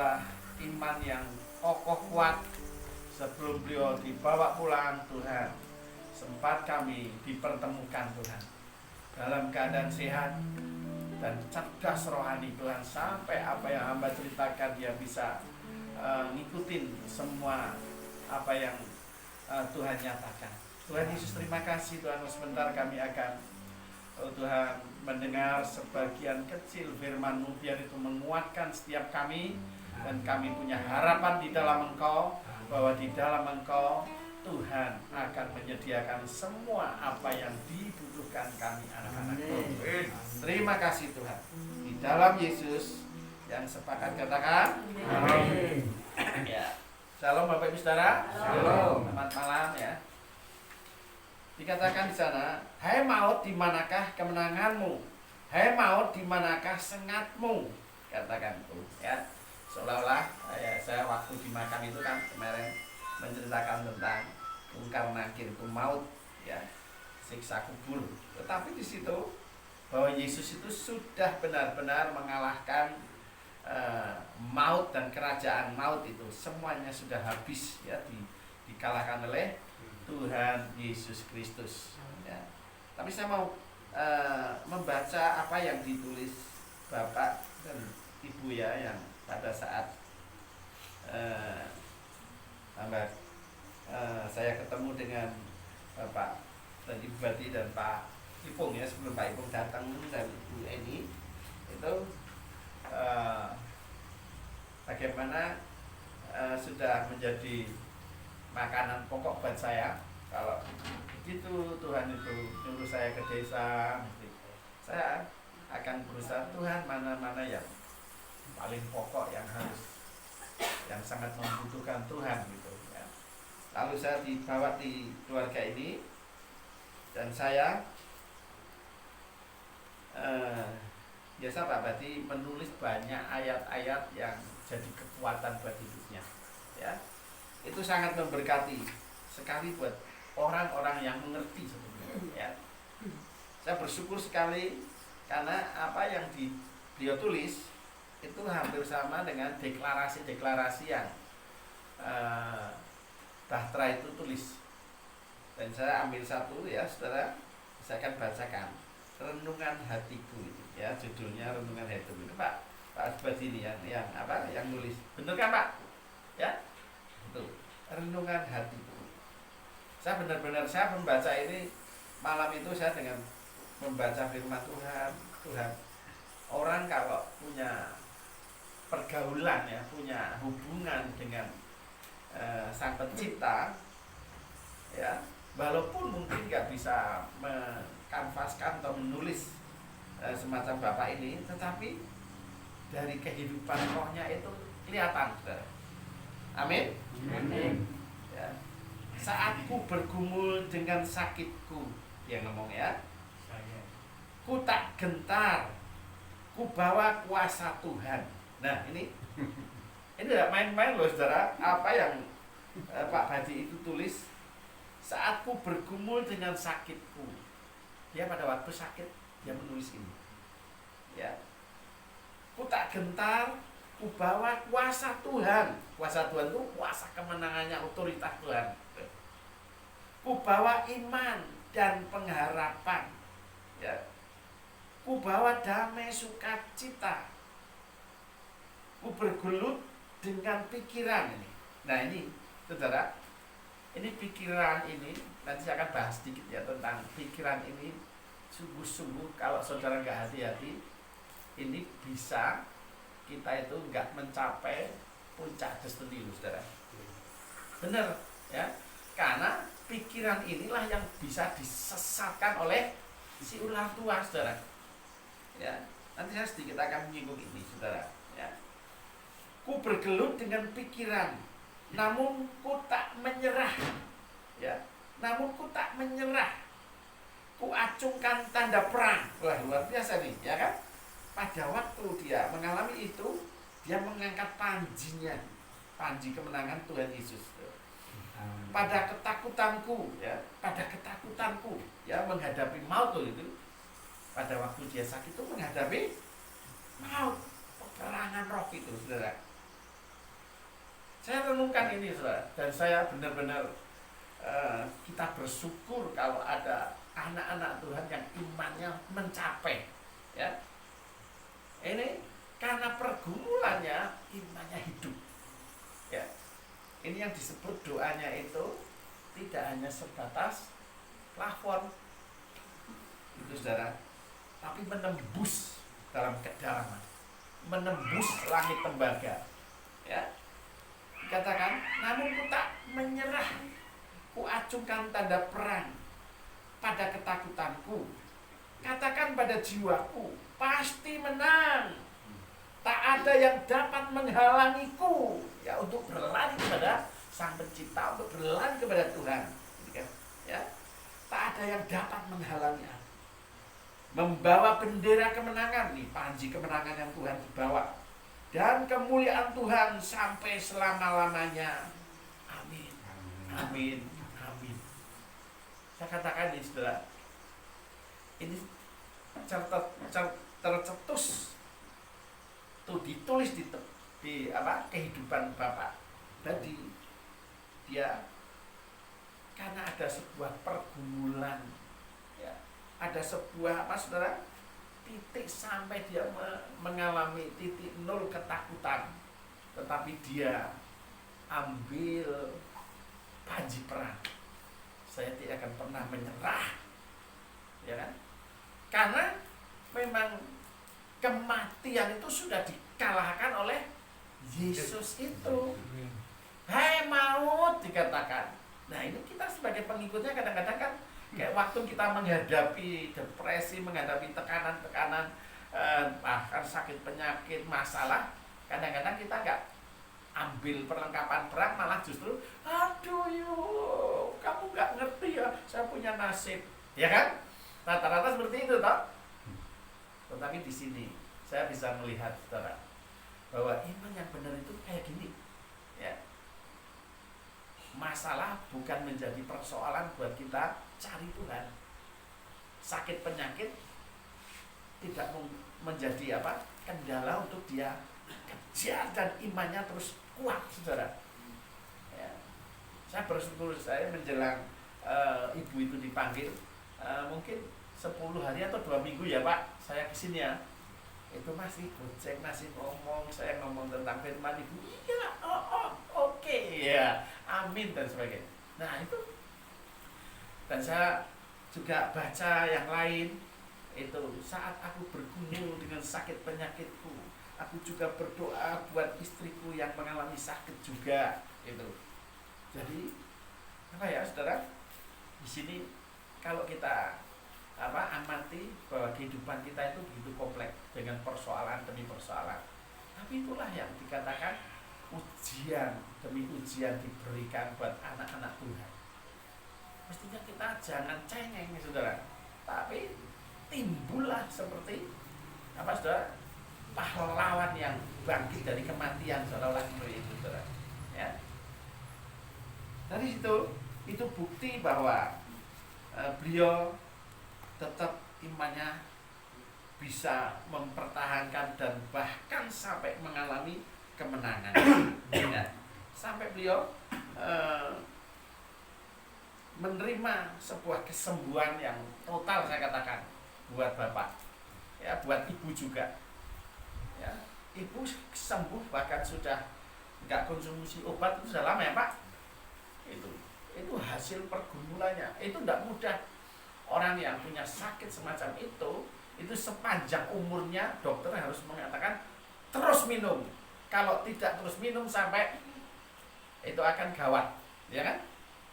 sebuah iman yang kokoh kuat. Sebelum beliau dibawa pulang, Tuhan, sempat kami dipertemukan Tuhan dalam keadaan sehat dan cerdas rohani Tuhan, sampai apa yang hamba ceritakan dia bisa ngikutin semua apa yang Tuhan nyatakan. Tuhan Yesus, terima kasih Tuhan. Sebentar kami akan Tuhan mendengar sebagian kecil firman-Mu, biar itu menguatkan setiap kami, dan kami punya harapan di dalam Engkau, bahwa di dalam Engkau Tuhan akan menyediakan semua apa yang dibutuhkan kami anak-anak-Mu. Terima kasih Tuhan. Di dalam Yesus yang sepakat katakan amin. Ya. Shalom Bapak Ibu Saudara. Shalom. Selamat malam ya. Dikatakan di sana, hai maut, di manakah kemenanganmu? Hai maut, di manakah sengatmu? Katakan itu ya. Seolah-olah saya waktu di makam itu kan kemarin menceritakan tentang mungkar nakir itu maut ya, siksa kubur. Tetapi di situ bahwa Yesus itu sudah benar-benar mengalahkan maut dan kerajaan maut itu semuanya sudah habis ya, dikalahkan oleh Tuhan Yesus Kristus ya. Tapi saya mau membaca apa yang ditulis Bapak dan Ibu ya, yang pada saat saya ketemu dengan Bapak dan Ibu Bati dan Pak Ipung ya, sebelum Pak Ipung datang dan Ibu Eni itu bagaimana sudah menjadi makanan pokok buat saya. Kalau begitu Tuhan itu nyuruh saya ke desa, saya akan berusaha, Tuhan mana-mana yang paling pokok, yang sangat membutuhkan Tuhan gitu ya. Lalu saya dibawa di keluarga ini, dan saya biasa Pak Bati menulis banyak ayat-ayat yang jadi kekuatan buat hidupnya ya. Itu sangat memberkati sekali buat orang-orang yang mengerti sebetulnya ya. Saya bersyukur sekali karena apa yang beliau tulis itu hampir sama dengan deklarasi-deklarasi yang Bahtera itu tulis. Dan saya ambil satu ya saudara, saya akan bacakan Renungan Hatiku itu ya, judulnya Renungan Hatiku itu Pak Asbad ini yang nulis, bener kan Pak ya, itu Renungan Hatiku. Saya benar-benar saya membaca ini malam itu, saya dengan membaca firman Tuhan, orang kalau punya pergaulan ya, punya hubungan dengan Sang Pencipta ya, walaupun mungkin nggak bisa mengkanvaskan atau menulis semacam Bapak ini, tetapi dari kehidupan rohnya itu kelihatan saudara. Amin. Amin. Ya. Saat ku bergumul dengan sakitku, dia ngomong ya, ku tak gentar, ku bawa kuasa Tuhan. Nah ini tidak main-main loh saudara, apa yang Pak Badi itu tulis. Saat ku bergumul dengan sakitku, dia pada waktu sakit dia menulis ini ya. Ku tak gentar, ku bawa kuasa Tuhan. Kuasa Tuhan itu kuasa kemenangannya, otoritas Tuhan. Ku bawa iman dan pengharapan ya. Ku bawa damai sukacita. Ku bergelut dengan pikiran ini. Nah ini saudara, ini pikiran ini nanti saya akan bahas sedikit ya tentang pikiran ini. Sungguh-sungguh kalau saudara nggak hati-hati, ini bisa kita itu nggak mencapai puncak destiny saudara. Benar ya, karena pikiran inilah yang bisa disesatkan oleh si ular tua saudara ya. Nanti saya sedikit akan menyinggung ini saudara ya. Ku bergelut dengan pikiran, namun ku tak menyerah ya. Namun ku tak menyerah. Ku acungkan tanda perang. Wah luar biasa nih ya kan. Pada waktu dia mengalami itu, dia mengangkat panjinya, panji kemenangan Tuhan Yesus. Pada ketakutanku ya, menghadapi maut itu. Pada waktu dia sakit itu menghadapi maut, peperangan roh itu saudara. Saya renungkan ini, saudara, dan saya benar-benar kita bersyukur kalau ada anak-anak Tuhan yang imannya mencapai, ya. Ini karena pergumulannya imannya hidup, ya. Ini yang disebut doanya itu tidak hanya sebatas plafon, itu saudara, tapi menembus dalam kedalaman, menembus langit tembaga, ya. Dikatakan, namun ku tak menyerah, ku acungkan tanda perang pada ketakutanku, katakan pada jiwaku, pasti menang, tak ada yang dapat menghalangiku, ya, untuk berlari kepada Sang Pencipta, untuk berlari kepada Tuhan, ya. Tak ada yang dapat menghalangi aku. Membawa bendera kemenangan, nih panji kemenangan yang Tuhan bawa, dan kemuliaan Tuhan sampai selama-lamanya. Amin. Amin. Amin. Saya katakan ini, saudara, ini tercetus tuh, ditulis di kehidupan Bapak. Jadi dia karena ada sebuah pergumulan, ya, ada sebuah saudara, titik sampai dia mengalami titik nol ketakutan, tetapi dia ambil panji perang. Saya tidak akan pernah menyerah, ya kan? Karena memang kematian itu sudah dikalahkan oleh Yesus itu. Hai maut, dikatakan. Nah, ini kita sebagai pengikutnya kadang-kadang kan kayak waktu kita menghadapi depresi, menghadapi tekanan-tekanan, bahkan sakit penyakit, masalah, kadang-kadang kita nggak ambil perlengkapan perang, malah justru, aduh yuk, kamu nggak ngerti ya, saya punya nasib, ya kan? Rata-rata seperti itu, toh. Tetapi di sini saya bisa melihat, saudara, bahwa iman yang benar itu kayak gini, ya. Masalah bukan menjadi persoalan buat kita cari Tuhan. Sakit penyakit tidak menjadi kendala untuk dia kejar dan imannya terus kuat, saudara. Ya. Saya bersyukur, saya menjelang ibu itu dipanggil, mungkin 10 hari atau 2 minggu ya Pak, saya kesini ya. Itu masih gojek, masih ngomong, saya ngomong tentang firman ibu, iya, oke, ya, amin dan sebagainya. Nah itu, dan saya juga baca yang lain, itu saat aku bergumul dengan sakit penyakitku, aku juga berdoa buat istriku yang mengalami sakit juga, itu. Jadi apa ya, saudara, di sini kalau kita amati bahwa kehidupan kita itu begitu kompleks dengan persoalan demi persoalan. Tapi itulah yang dikatakan ujian demi ujian diberikan buat anak-anak Tuhan. Mestinya kita jangan cengeng, saudara, tapi timbullah seperti saudara, pahlawan yang bangkit dari kematian, seolah-olah seperti itu, saudara. Ya. Dari situ itu bukti bahwa beliau tetap imannya bisa mempertahankan dan bahkan sampai mengalami kemenangan. Ya. Sampai beliau menerima sebuah kesembuhan yang total, saya katakan, buat Bapak, ya, buat Ibu juga, ya. Ibu sembuh, bahkan sudah nggak konsumsi obat itu sudah lama ya Pak. Itu hasil pergumulannya. Itu tidak mudah. Orang yang punya sakit semacam itu sepanjang umurnya dokter harus mengatakan terus minum. Kalau tidak terus minum sampai itu akan gawat, ya kan?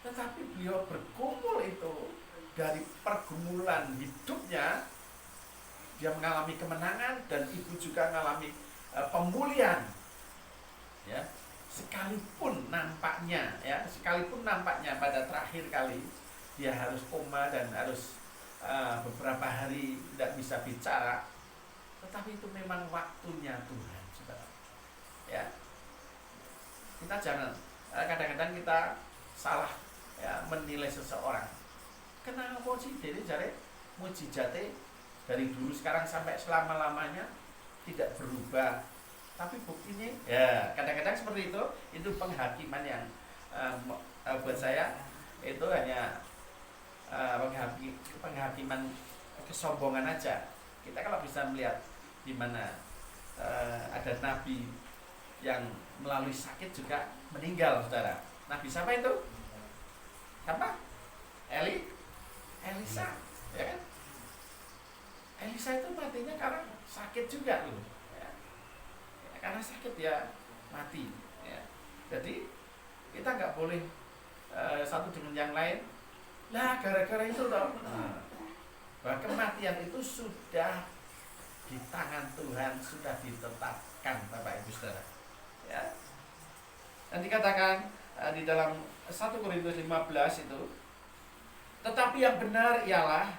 Tetapi beliau bergumul itu dari pergumulan hidupnya, dia mengalami kemenangan dan ibu juga mengalami pemulihan, ya. Sekalipun nampaknya pada terakhir kali dia harus koma dan harus beberapa hari tidak bisa bicara, tetapi itu memang waktunya Tuhan, saudara. Ya, kita jangan kadang-kadang kita salah, ya, menilai seseorang. Kenapa sih jadi mujizate dari dulu sekarang sampai selama-lamanya tidak berubah? Tapi buktinya, ya, kadang-kadang kadang-kadang seperti itu penghakiman yang buat saya itu hanya penghakiman kesombongan aja. Kita kalau bisa melihat di mana ada nabi yang melalui sakit juga meninggal, saudara. Nabi siapa itu? Siapa? Elisa, ya kan? Elisa itu matinya karena sakit juga loh, ya. Karena sakit ya mati, ya. Jadi kita nggak boleh satu dengan yang lain. Nah, gara-gara itu loh. Bahwa kematian itu sudah di tangan Tuhan, sudah ditetapkan, Bapak Ibu Saudara. Ya. Dan dikatakan di dalam 1 Korintus 15 itu, tetapi yang benar ialah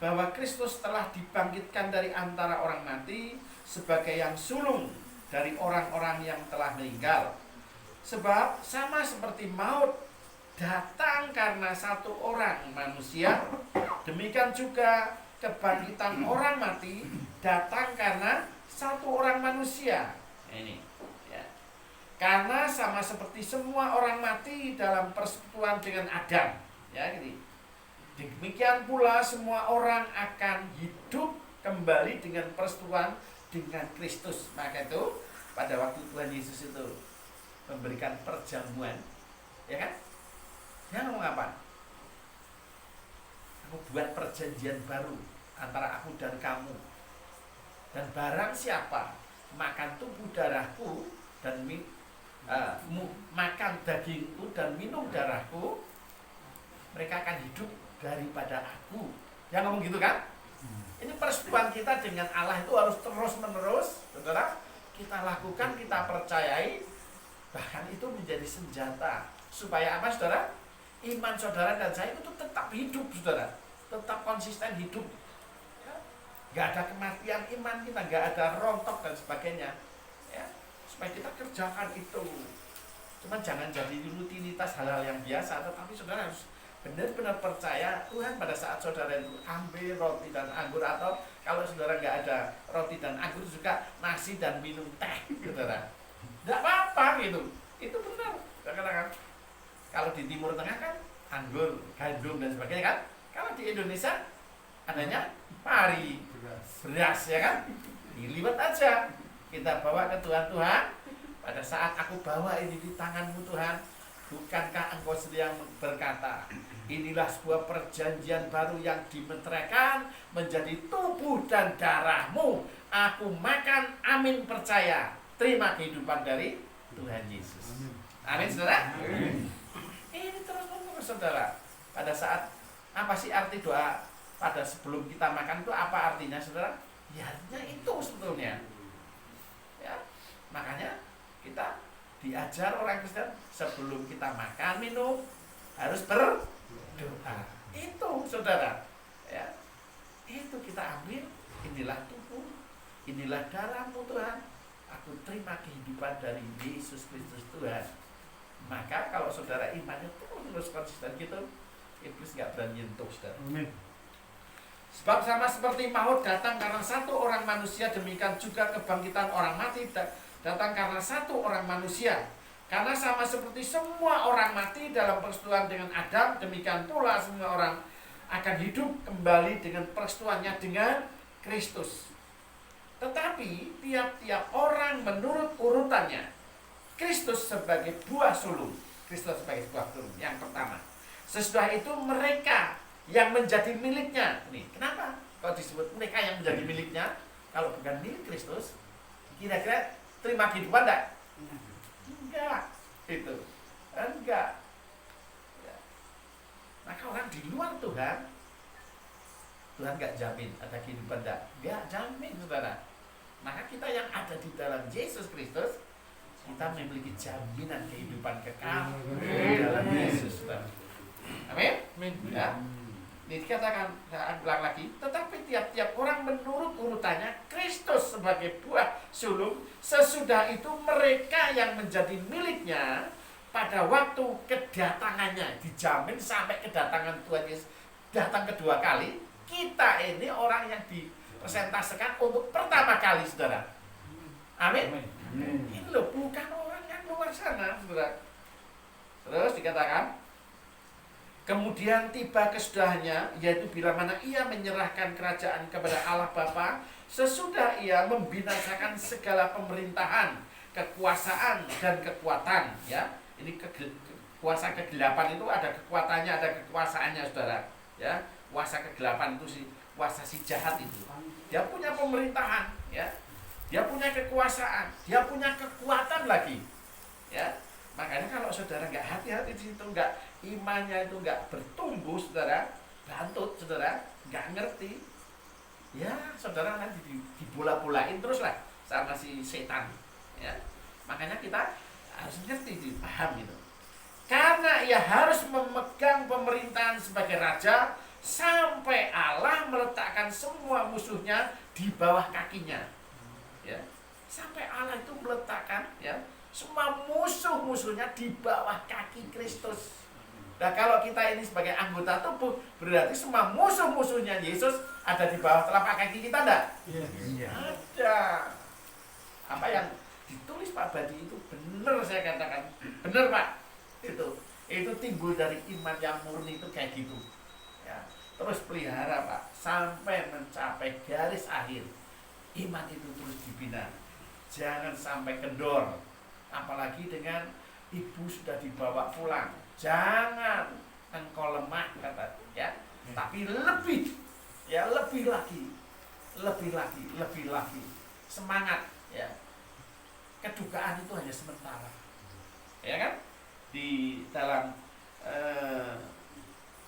bahwa Kristus telah dibangkitkan dari antara orang mati sebagai yang sulung dari orang-orang yang telah meninggal. Sebab sama seperti maut datang karena satu orang manusia, demikian juga kebangkitan orang mati datang karena satu orang manusia. Ini, ya. Karena sama seperti semua orang mati dalam persekutuan dengan Adam, ya, gitu. Demikian pula semua orang akan hidup kembali dengan persekutuan dengan Kristus. Maka itu pada waktu Tuhan Yesus itu memberikan perjamuan, ya kan? Dia ngomong apa? Aku buat perjanjian baru antara aku dan kamu. Dan barang siapa makan tubuh darahku dan makan dagingku dan minum darahku, mereka akan hidup daripada aku. Yang ngomong gitu kan? Ini persekutuan kita dengan Allah itu harus terus-menerus, saudara. Kita lakukan, kita percayai, bahkan itu menjadi senjata. Supaya apa, saudara? Iman saudara dan saya itu tetap hidup, saudara. Tetap konsisten hidup. Ya. Gak ada kematian iman kita, gak ada rontok dan sebagainya. Ya. Supaya kita kerjakan itu. Cuman jangan jadi rutinitas hal-hal yang biasa, tetapi saudara harus benar-benar percaya Tuhan pada saat saudara itu ambil roti dan anggur, atau kalau saudara nggak ada roti dan anggur juga nasi dan minum teh, saudara. Nggak apa-apa gitu, itu benar. Kadang-kadang kalau di Timur Tengah kan anggur, gandum dan sebagainya kan. Kalau di Indonesia adanya pari, beras, ya kan. Diliwat aja, kita bawa ke Tuhan. Pada saat aku bawa ini di tanganmu Tuhan, bukankah engkau sendiri yang berkata, inilah sebuah perjanjian baru yang dimeteraikan menjadi tubuh dan darahmu. Aku makan, amin, percaya. Terima kehidupan dari Tuhan Yesus. Amin, saudara. Amin. Ini terus-menerus, saudara. Pada saat, apa sih arti doa pada sebelum kita makan itu, apa artinya, saudara? Ya, artinya itu sebetulnya. Ya, makanya kita diajar orang Kristen sebelum kita makan minum harus berdoa. Itu, saudara, ya, itu kita ambil. Inilah tubuh, inilah darahmu Tuhan. Aku terima kehidupan dari Yesus Kristus Tuhan. Maka kalau saudara imannya terus konsisten gitu, iblis nggak berani nyentuh, saudara. Amin. Sebab sama seperti maut datang karena satu orang manusia, demikian juga kebangkitan orang mati datang karena satu orang manusia. Karena sama seperti semua orang mati dalam persekutuan dengan Adam, demikian pula semua orang akan hidup kembali dengan persekutuannya dengan Kristus. Tetapi tiap-tiap orang menurut urutannya. Kristus sebagai buah sulung. Kristus sebagai buah sulung. Yang pertama. Sesudah itu mereka yang menjadi miliknya. Nih, kenapa kalau disebut mereka yang menjadi miliknya? Kalau bukan milik Kristus, kira-kira terima kehidupan enggak? Enggak. Itu. Enggak. Ya. Maka orang di luar Tuhan enggak jamin ada kehidupan enggak? Enggak jamin, saudara. Maka kita yang ada di dalam Yesus Kristus, kita memiliki jaminan kehidupan kekal di dalam Yesus, saudara. Amin? Ya. Ini dikatakan, saya ulang lagi, tetapi tiap-tiap orang menurut urutannya. Kristus sebagai buah sulung, sesudah itu mereka yang menjadi miliknya pada waktu kedatangannya, dijamin sampai kedatangan Tuhan Yesus datang kedua kali. Kita ini orang yang dipresentasikan untuk pertama kali, saudara. Amin. Ini loh, bukan orang yang luar sana, saudara. Terus dikatakan, kemudian tiba kesudahannya, yaitu bila mana ia menyerahkan kerajaan kepada Allah Bapa, sesudah ia membinasakan segala pemerintahan, kekuasaan dan kekuatan. Ya, ini kuasa kegelapan itu ada kekuatannya, ada kekuasaannya, saudara. Ya, kuasa kegelapan itu kuasa si jahat itu. Dia punya pemerintahan, ya. Dia punya kekuasaan, dia punya kekuatan lagi. Ya. Makanya kalau saudara nggak hati-hati di situ, nggak imannya itu nggak bertumbuh, saudara, bantut, saudara, nggak ngerti, ya saudara nanti dibola-bolain terus lah sama si setan. Ya. Makanya kita harus ngerti, paham gitu. Karena ia harus memegang pemerintahan sebagai raja sampai Allah meletakkan semua musuhnya di bawah kakinya. Ya. Sampai Allah itu meletakkan, ya, semua musuh-musuhnya di bawah kaki Kristus. Nah, kalau kita ini sebagai anggota tubuh, berarti semua musuh-musuhnya Yesus ada di bawah telapak kaki kita, enggak? Iya. Ada. Apa yang ditulis Pak Badi itu benar, saya katakan. Benar, Pak. Itu timbul dari iman yang murni itu kayak gitu. Ya. Terus pelihara, Pak, sampai mencapai garis akhir. Iman itu terus dibina. Jangan sampai kendor. Apalagi dengan ibu sudah dibawa pulang, jangan engkau lemah, kata, ya, tapi lebih, ya, lebih lagi semangat, ya. Kedukaan itu hanya sementara, ya kan? Di dalam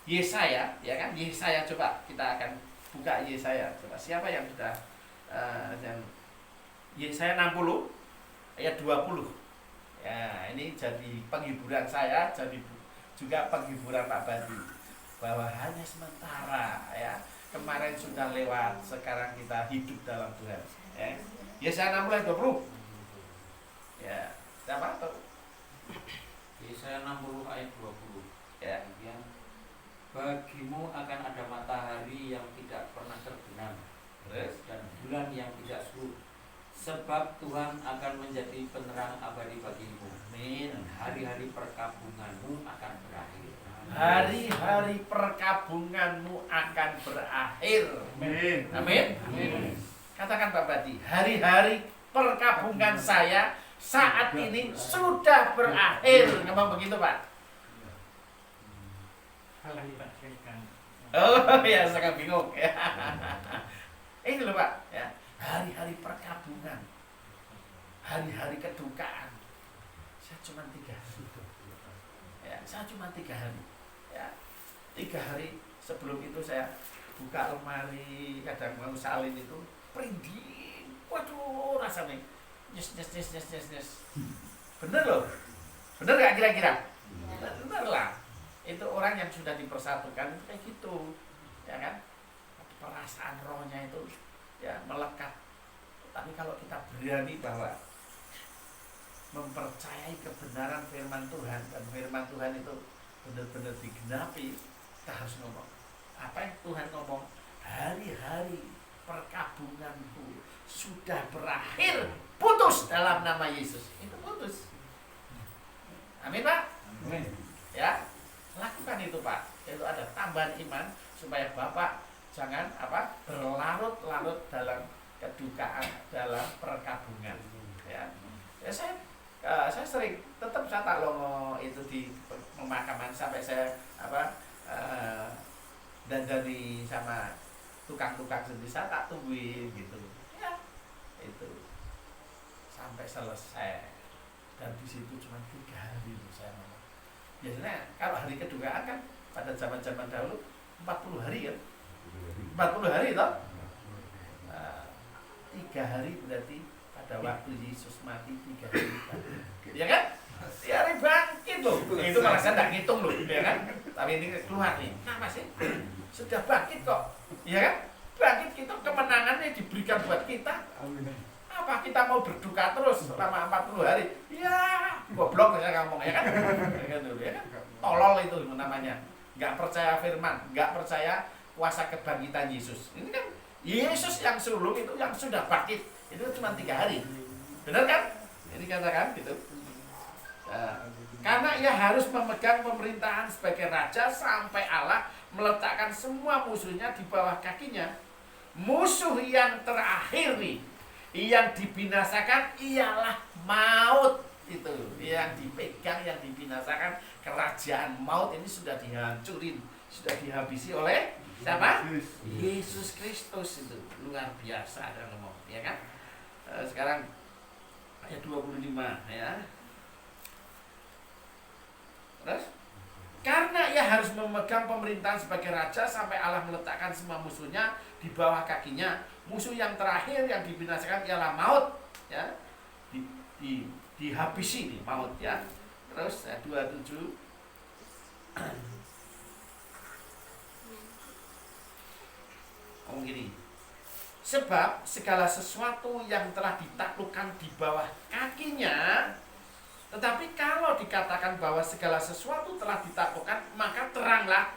Yesaya, ya kan? Yesaya, coba kita akan buka Yesaya. Coba siapa yang sudah yang Yesaya 60 ayat 20. Ya, ini jadi penghiburan saya, jadi juga penghiburan Pak Badi, bahwa hanya sementara, ya. Kemarin sudah lewat, sekarang kita hidup dalam Tuhan. Ya. Yesaya 60 ayat 20. Ya, siapa tahu? Yesaya 60 ayat 20. Ya. Kemudian, bagimu akan ada matahari yang tidak pernah terbenam, dan bulan yang tidak surut. Sebab Tuhan akan menjadi penerang abadi bagimu. Amin. Hari-hari perkabunganmu akan berakhir. Hari-hari perkabunganmu akan berakhir. Amin. Amin. Amin. Katakan Pak Badi, hari-hari perkabungan saya saat ini sudah berakhir. Ngomong begitu, Pak? Oh ya, sangat bingung. Ini loh, Pak, ya. Hari-hari perkabungan, hari-hari kedukaan, saya cuma 3 hari. Ya, saya cuma 3 hari. Ya, 3 hari sebelum itu saya buka lemari, kadang mau salin itu, perinding, waduh rasanya, yes. Bener loh, bener gak kira-kira? Bener lah. Itu orang yang sudah dipersatukan itu kayak gitu, ya kan? Perasaan rohnya itu, ya, melekat. Tapi kalau kita berani bahwa mempercayai kebenaran firman Tuhan, dan firman Tuhan itu benar-benar digenapi, kita harus ngomong apa yang Tuhan ngomong, hari-hari perkabunganku sudah berakhir, putus dalam nama Yesus. Itu putus. Amin, Pak? Amin. Ya, lakukan itu, Pak. Itu ada tambahan iman supaya Bapak jangan berlarut-larut dalam kedukaan, dalam perkabungan. Ya, saya sering tetap saya tak longo itu di pemakaman sampai saya dandani sama tukang-tukang sendiri, saya tak tungguin gitu. Ya, itu sampai selesai. Dan di situ cuma 3 hari itu saya ngomong. Biasanya kalau hari kedukaan kan pada zaman-zaman dahulu 40 hari kan. 40 hari toh? 3 hari berarti pada waktu Yesus mati 3 hari. Ya kan? 3 hari bangkit loh. Itu malah saya tidak ngitung loh, ya kan? Tapi ini keluar nih. Kenapa sih? Sudah bangkit kok. Ya kan? Bangkit, kita kemenangannya diberikan buat kita. Apa kita mau berduka terus selama 40 hari? Ya, goblok saya ngomong, ya kan? Ya kan? Tolol itu namanya. Enggak percaya firman, enggak percaya kuasa kebangkitan Yesus. Ini kan Yesus yang sulung itu, yang sudah bangkit, itu cuma 3 hari. Benar kan? Ini katakan gitu. Karena ia harus memegang pemerintahan sebagai raja sampai Allah meletakkan semua musuhnya di bawah kakinya. Musuh yang terakhir nih, yang dibinasakan ialah maut. Itu yang dipegang, yang dibinasakan, kerajaan maut ini sudah dihancurin, sudah dihabisi oleh siapa? Yesus Kristus. Itu luar biasa ada ngomong, ya kan? Sekarang ayat 25 ya. Terus karena ia harus memegang pemerintahan sebagai raja sampai Allah meletakkan semua musuhnya di bawah kakinya. Musuh yang terakhir yang dibinasakan ialah maut, ya. Dihabisi nih maut, ya. Terus 27 ngomong gini. Sebab segala sesuatu yang telah ditaklukkan di bawah kakinya. Tetapi kalau dikatakan bahwa segala sesuatu telah ditaklukkan, maka teranglah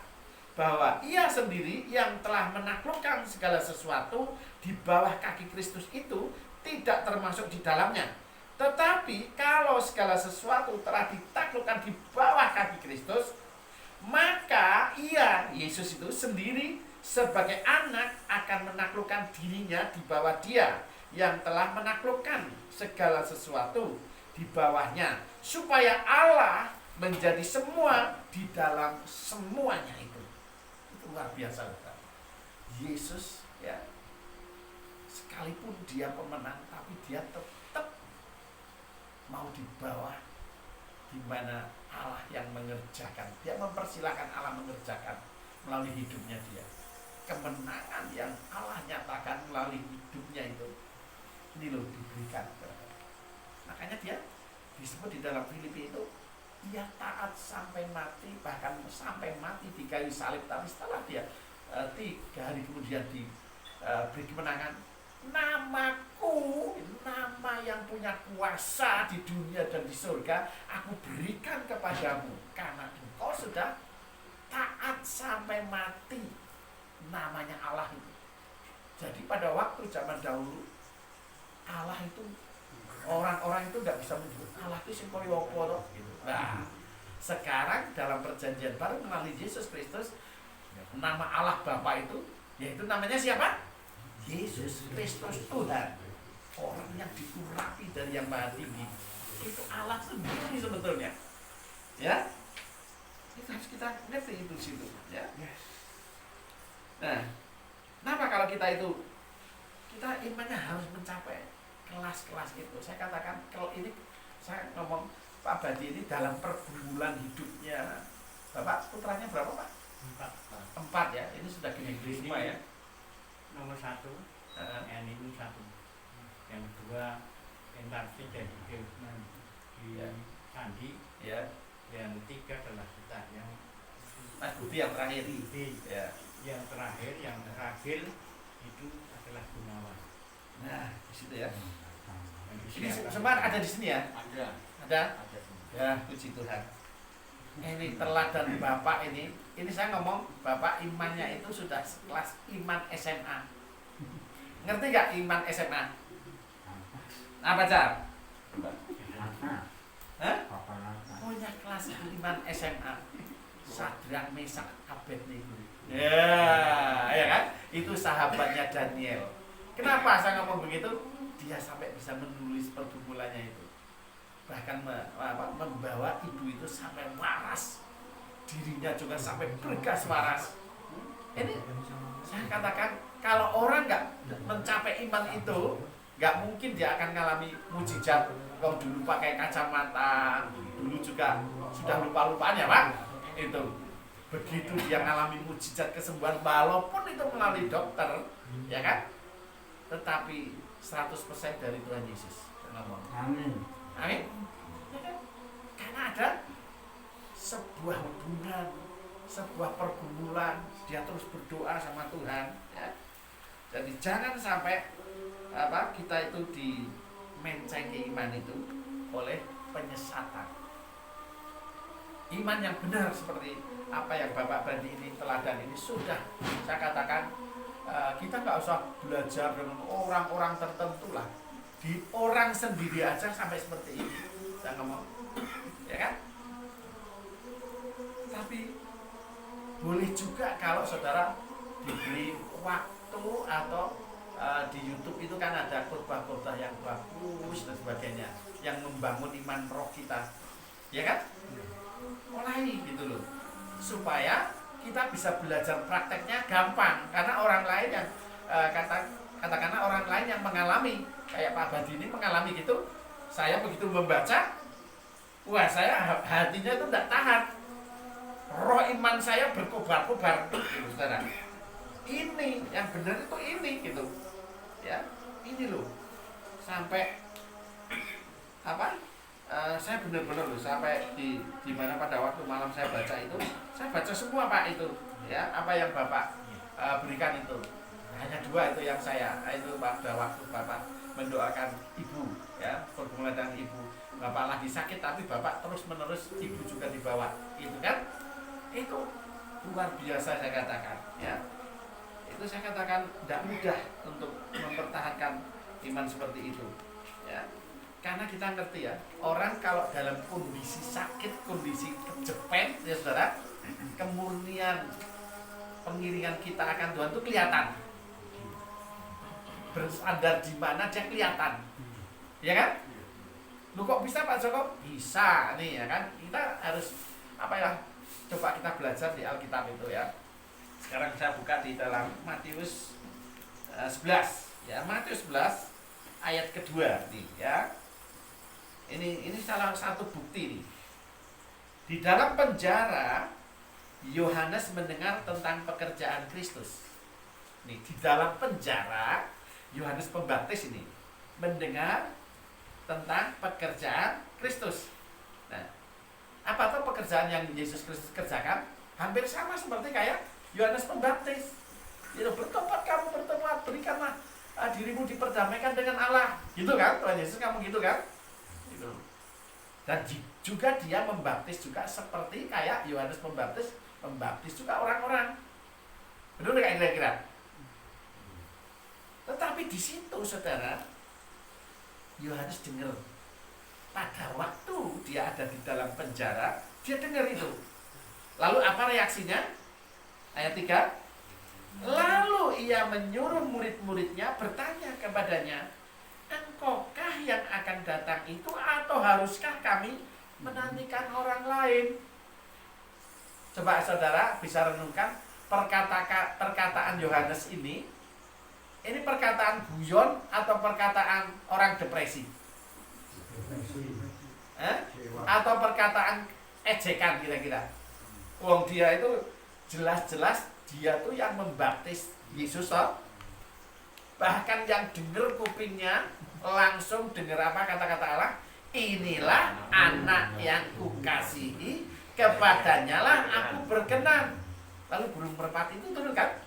bahwa ia sendiri yang telah menaklukkan segala sesuatu di bawah kaki Kristus itu tidak termasuk di dalamnya. Tetapi kalau segala sesuatu telah ditaklukkan di bawah kaki Kristus, maka ia, Yesus itu sendiri sebagai anak akan menaklukkan dirinya di bawah Dia yang telah menaklukkan segala sesuatu di bawahnya, supaya Allah menjadi semua di dalam semuanya itu. Itu luar biasa, bukan? Yesus, ya, sekalipun dia pemenang, tapi dia tetap mau di bawah, di mana Allah yang mengerjakan. Dia mempersilahkan Allah mengerjakan melalui hidupnya dia. Kemenangan yang Allah nyatakan melalui hidupnya itu, ini loh diberikan. Makanya dia disebut di dalam Filipi itu, ia taat sampai mati, bahkan sampai mati di kayu salib. Tapi setelah dia 3 hari kemudian diberi kemenangan, namaku, nama yang punya kuasa di dunia dan di surga, aku berikan kepadamu, karena engkau sudah taat sampai mati. Namanya Allah itu. Jadi pada waktu zaman dahulu, Allah itu, orang-orang itu nggak bisa menyebut Allah itu sing koyo apa gitu. Nah, sekarang dalam perjanjian baru melalui Yesus Kristus, nama Allah Bapa itu, yaitu namanya siapa? Yesus Kristus Tuhan. Orang yang diurapi dari yang maha tinggi. Itu Allah sendiri sebetulnya. Ya, itu harus kita ngerti itu situ. Ya. Nah, kenapa kalau kita imannya harus mencapai kelas-kelas itu? Saya katakan kalau ini, saya ngomong Pak Badi ini dalam pergumulan hidupnya. Bapak putranya berapa, Pak? 4 ya. Ini sudah gede-gede semua ya. Nomor 1 yang ini 1, yang 2 interaksi jadi Firman di Sandi, ya. Yang 3 adalah kita yang Mas Budi yang terakhir. Ya. Yang terakhir itu adalah Gunawan. Nah, di situ ya. Ini semua ada di sini ya? Ada. Ada. Ya, puji Tuhan. Ini teladan Bapak ini saya ngomong, Bapak imannya itu sudah kelas iman SMA. Ngerti gak iman SMA? Apa, Car? Hah? Punya kelas iman SMA. Sadrak, Mesak, Abednego. Ya kan? Itu sahabatnya Daniel. Kenapa saya ngomong begitu? Dia sampai bisa menulis pergumulannya itu. Bahkan membawa ibu itu sampai waras. Dirinya juga sampai bergas waras. Ini saya katakan, kalau orang nggak mencapai iman itu, nggak mungkin dia akan mengalami mujizat. Kalau dulu pakai kacamata, dulu juga sudah lupa-lupaan ya, Pak. Itu. Begitu dia mengalami mujizat kesembuhan, walaupun itu melalui dokter, ya kan? Tetapi 100% dari Tuhan Yesus. Amin. Amin. Ya kan? Karena ada sebuah hubungan, sebuah pergumulan, dia terus berdoa sama Tuhan. Ya. Jadi jangan sampai kita itu dimencengi iman itu oleh penyesatan. Iman yang benar seperti apa yang Bapak Bandi ini teladan ini sudah saya katakan, kita nggak usah belajar dengan orang-orang tertentu lah, di orang sendiri aja sampai seperti ini. Saya ngomong saudara diberi waktu atau di YouTube itu kan ada khotbah-khotbah yang bagus dan sebagainya yang membangun iman roh kita, ya kan? Mulai gitu loh, supaya kita bisa belajar prakteknya gampang, karena orang lain yang katakanlah orang lain yang mengalami kayak Pak Badi ini mengalami gitu, saya begitu membaca, wah saya hatinya itu tidak tahan, roh iman saya berkobar-kobar, gitu, saudara. Ini yang benar itu ini gitu, ya ini loh, sampai apa? Saya benar-benar loh sampai di mana pada waktu malam saya baca itu, saya baca semua Pak itu, ya apa yang Bapak berikan itu. Hanya 2 itu yang saya itu pada waktu Bapak mendoakan ibu, ya berhubungan dengan ibu, Bapak lagi sakit tapi Bapak terus menerus ibu juga dibawa, itu kan, itu luar biasa saya katakan, ya itu saya katakan tidak mudah untuk mempertahankan iman seperti itu, ya karena kita ngerti ya, orang kalau dalam kondisi sakit, kondisi kejepit ya saudara, kemurnian pengiringan kita akan Tuhan itu kelihatan, bersandar di mana dia kelihatan, ya kan? Lu kok bisa Pak Joko? Bisa nih ya kan, kita harus apa ya, coba kita belajar di Alkitab itu ya. Sekarang saya buka di dalam Matius 11 ya, Matius 11 ayat kedua nih ya. Ini salah satu bukti nih. Di dalam penjara Yohanes mendengar tentang pekerjaan Kristus. Nih, di dalam penjara Yohanes Pembaptis ini mendengar tentang pekerjaan Kristus. Nah, apa tuh pekerjaan yang Yesus Kristus kerjakan? Hampir sama seperti kayak Yohanes Pembaptis. Itu bertobat kamu, bertobat, berikanlah dirimu diperdamaikan dengan Allah. Gitu kan? Tuhan Yesus kamu gitu kan? Gitu. Dan juga dia membaptis juga seperti kayak Yohanes Pembaptis, membaptis juga orang-orang. Betul nggak kira-kira? Tetapi di situ saudara, Yohanes dengar pada waktu dia ada di dalam penjara, dia dengar itu. Lalu apa reaksinya? Ayat 3. Lalu ia menyuruh murid-muridnya bertanya kepadanya, engkaukah yang akan datang itu atau haruskah kami menantikan orang lain? Coba saudara bisa renungkan perkataan Yohanes ini perkataan guyon atau perkataan orang depresi? Atau perkataan ejekan kira-kira? Wong dia itu jelas-jelas dia tuh yang membaptis Yesus toh. Bahkan yang dengar kupingnya langsung dengar apa kata-kata Allah, inilah anak yang kukasihi, kepadanya lah aku berkenan. Lalu burung merpati itu turun kan?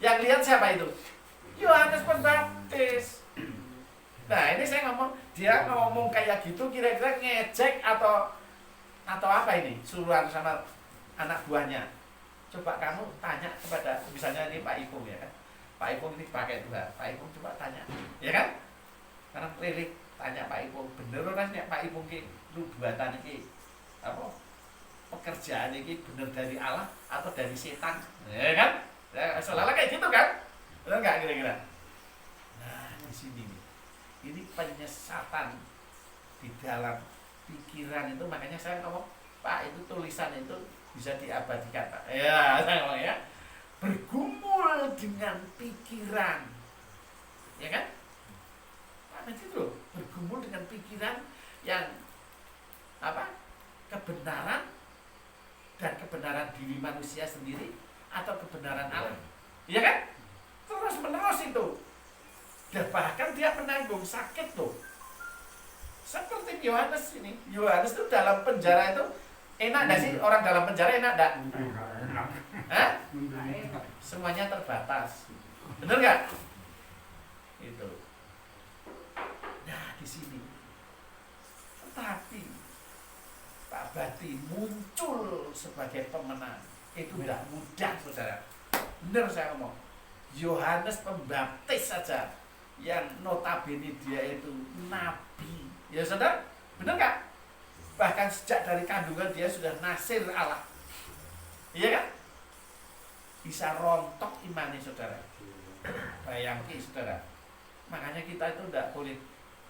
Yang lihat siapa itu? Yohanes Pembaptis. Nah ini saya ngomong, dia ngomong kayak gitu kira-kira ngejek atau apa ini? Suruhan sama anak buahnya. Coba kamu tanya kepada misalnya ini Pak Ipung ya kan? Pak Ipung ini pakai Tuhan, Pak Ipung coba tanya, ya kan? Karena lirik tanya Pak Ipung, bener kan ya Pak Ipung ki lu buatan iki apa? Pekerjaan ini bener dari Allah atau dari setan, ya kan? Ya, selalu kayak gitu kan? Benar nggak kira-kira? Nah di sini nih, ini penyesatan di dalam pikiran itu, makanya saya ngomong Pak itu tulisan itu bisa diabadikan Pak. Ya saya ngomong ya, bergumul dengan pikiran, ya kan? Pak itu loh, bergumul dengan pikiran yang apa? Kebenaran dan kebenaran diri manusia sendiri atau kebenaran Allah, ya kan? Terus menerus itu. Dan bahkan dia menanggung sakit tuh. Seperti Yohanes ini. Yohanes itu dalam penjara itu enak gak sih? Orang dalam penjara enak gak? Hah? Semuanya terbatas. Bener gak? Itu. Nah di sini. Tetapi Pak Bati muncul sebagai pemenang. Itu tidak mudah saudara. Bener saya ngomong. Yohanes Pembaptis saja yang notabene dia itu nabi, ya saudara, benar nggak? Bahkan sejak dari kandungan dia sudah nasir Allah, iya kan? bisa rontok imani saudara. Bayangkan saudara. Makanya kita itu tidak boleh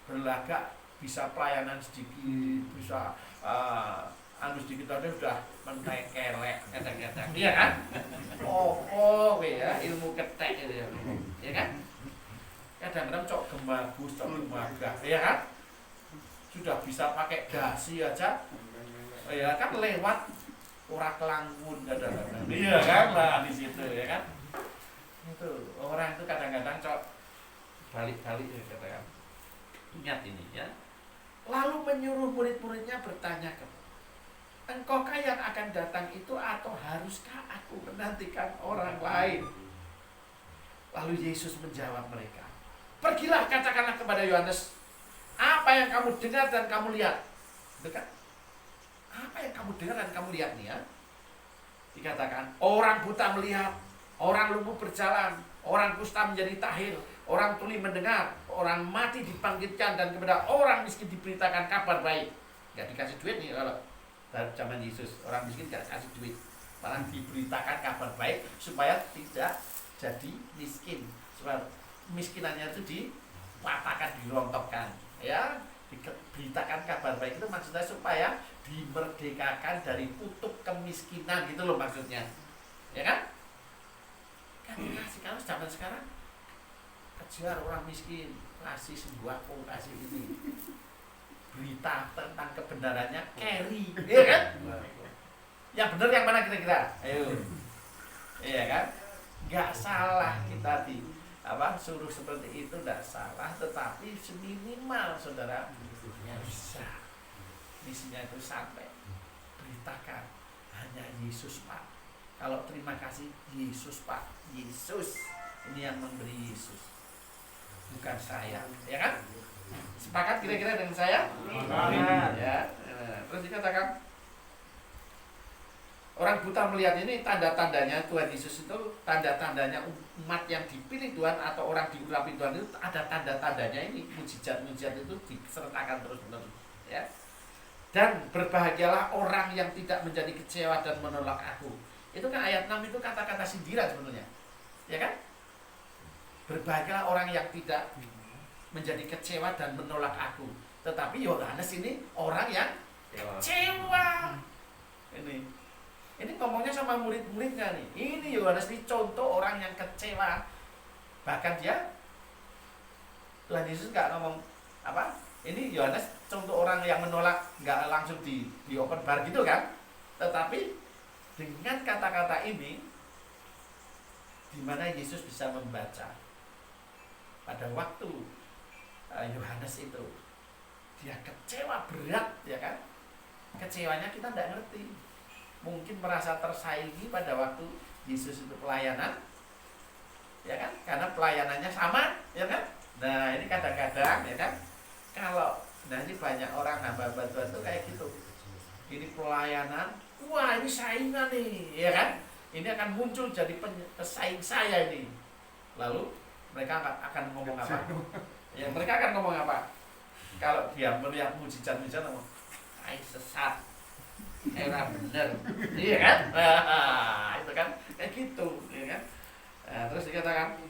berlagak bisa pelayanan sedikit, bisa sedikit aja sudah mentekelek kadang-kadang, iya kan? Ya ilmu ketek itu ya kan? Kadang-kadang cok gemagus, cok gemagah, ya kan? Sudah bisa pakai dasi aja, ya kan lewat ora kelangkun kadang-kadang, iya kan lah di situ, ya kan? Itu orang itu kadang-kadang cok balik-balik ya katakan. Ingat ini ya. Lalu menyuruh murid-muridnya bertanya engkaukah yang akan datang itu atau haruskah aku menantikan orang lain? Lalu Yesus menjawab mereka, pergilah katakanlah kepada Yohanes apa yang kamu dengar dan kamu lihat. Dekat. Apa yang kamu dengar dan kamu lihat nih ya? Dikatakan orang buta melihat, orang lumpuh berjalan, orang kusta menjadi tahir, orang tuli mendengar, orang mati dibangkitkan, dan kepada orang miskin diberitakan kabar baik. Gak dikasih duit nih kalau zaman Yesus, orang miskin gak kasih duit, malah diberitakan kabar baik supaya tidak jadi miskin, supaya miskinannya itu dipatahkan, dirontokkan, ya, diberitakan kabar baik itu maksudnya supaya dimerdekakan dari kutuk kemiskinan gitu loh maksudnya, ya kan? Kan dikasih kalau zaman sekarang kejar orang miskin, kasih sembako, kasih ini berita tentang kebenarannya carry, iya kan? Yang benar yang mana kira-kira? Ayo, iya kan? Gak salah kita suruh seperti itu, tidak salah, tetapi seminimal saudara bisa misinya itu sampai beritakan hanya Yesus Pak. Kalau terima kasih Yesus Pak, Yesus ini yang memberi Yesus, bukan saya, ya kan? Sepakat kira-kira dengan saya? Ya. Terus dikatakan orang buta melihat ini tanda-tandanya Tuhan Yesus itu, tanda-tandanya umat yang dipilih Tuhan atau orang diurapi Tuhan itu ada tanda-tandanya ini, mujizat-mujizat itu disertakan terus-menerus, ya. Dan berbahagialah orang yang tidak menjadi kecewa dan menolak aku. Itu kan ayat 6 itu kata-kata sindiran sebenarnya, ya kan? Berbahagialah orang yang tidak menjadi kecewa dan menolak aku. Tetapi Yohanes ini orang yang kecewa. Ini ngomongnya sama murid-muridnya nih. Ini Yohanes ini contoh orang yang kecewa. Bahkan dia, Tuhan Yesus nggak ngomong apa? Ini Yohanes contoh orang yang menolak, nggak langsung di open bar gitu kan? Tetapi dengan kata-kata ini, di mana Yesus bisa membaca pada waktu Yohanes itu dia kecewa berat, ya kan? Kecewanya kita tidak ngerti, mungkin merasa tersaingi pada waktu Yesus itu pelayanan, ya kan? Karena pelayanannya sama, ya kan? Nah ini kadang-kadang, ya kan? Kalau ini banyak orang hamba Tuhan itu kayak gitu. Ini pelayanan, wah ini saingan nih, ya kan? Ini akan muncul jadi pesaing saya ini. Lalu mereka akan ngomong apa? Ya mereka akan ngomong apa? Kalau dia melihat mujizat-mujizat, ngomong, "Ai sesat, era bener," iya kan? Itu kan kayak gitu, ya kan? Terus dikatakan,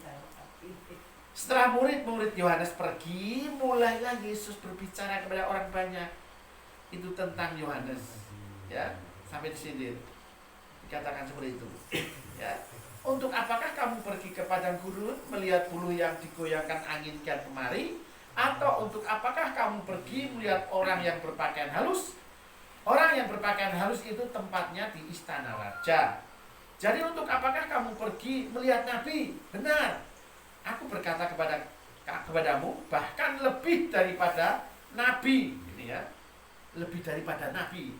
setelah murid-murid Yohanes pergi, mulailah Yesus berbicara kepada orang banyak. Itu tentang Yohanes, ya, sampai disindir. Dikatakan seperti itu, ya. Untuk apakah kamu pergi ke padang gurun melihat buluh yang digoyangkan angin kian kemari? Atau untuk apakah kamu pergi melihat orang yang berpakaian halus? Orang yang berpakaian halus itu tempatnya di istana raja. Jadi untuk apakah kamu pergi melihat nabi? Benar, aku berkata kepadamu, bahkan lebih daripada nabi, ini ya, lebih daripada nabi.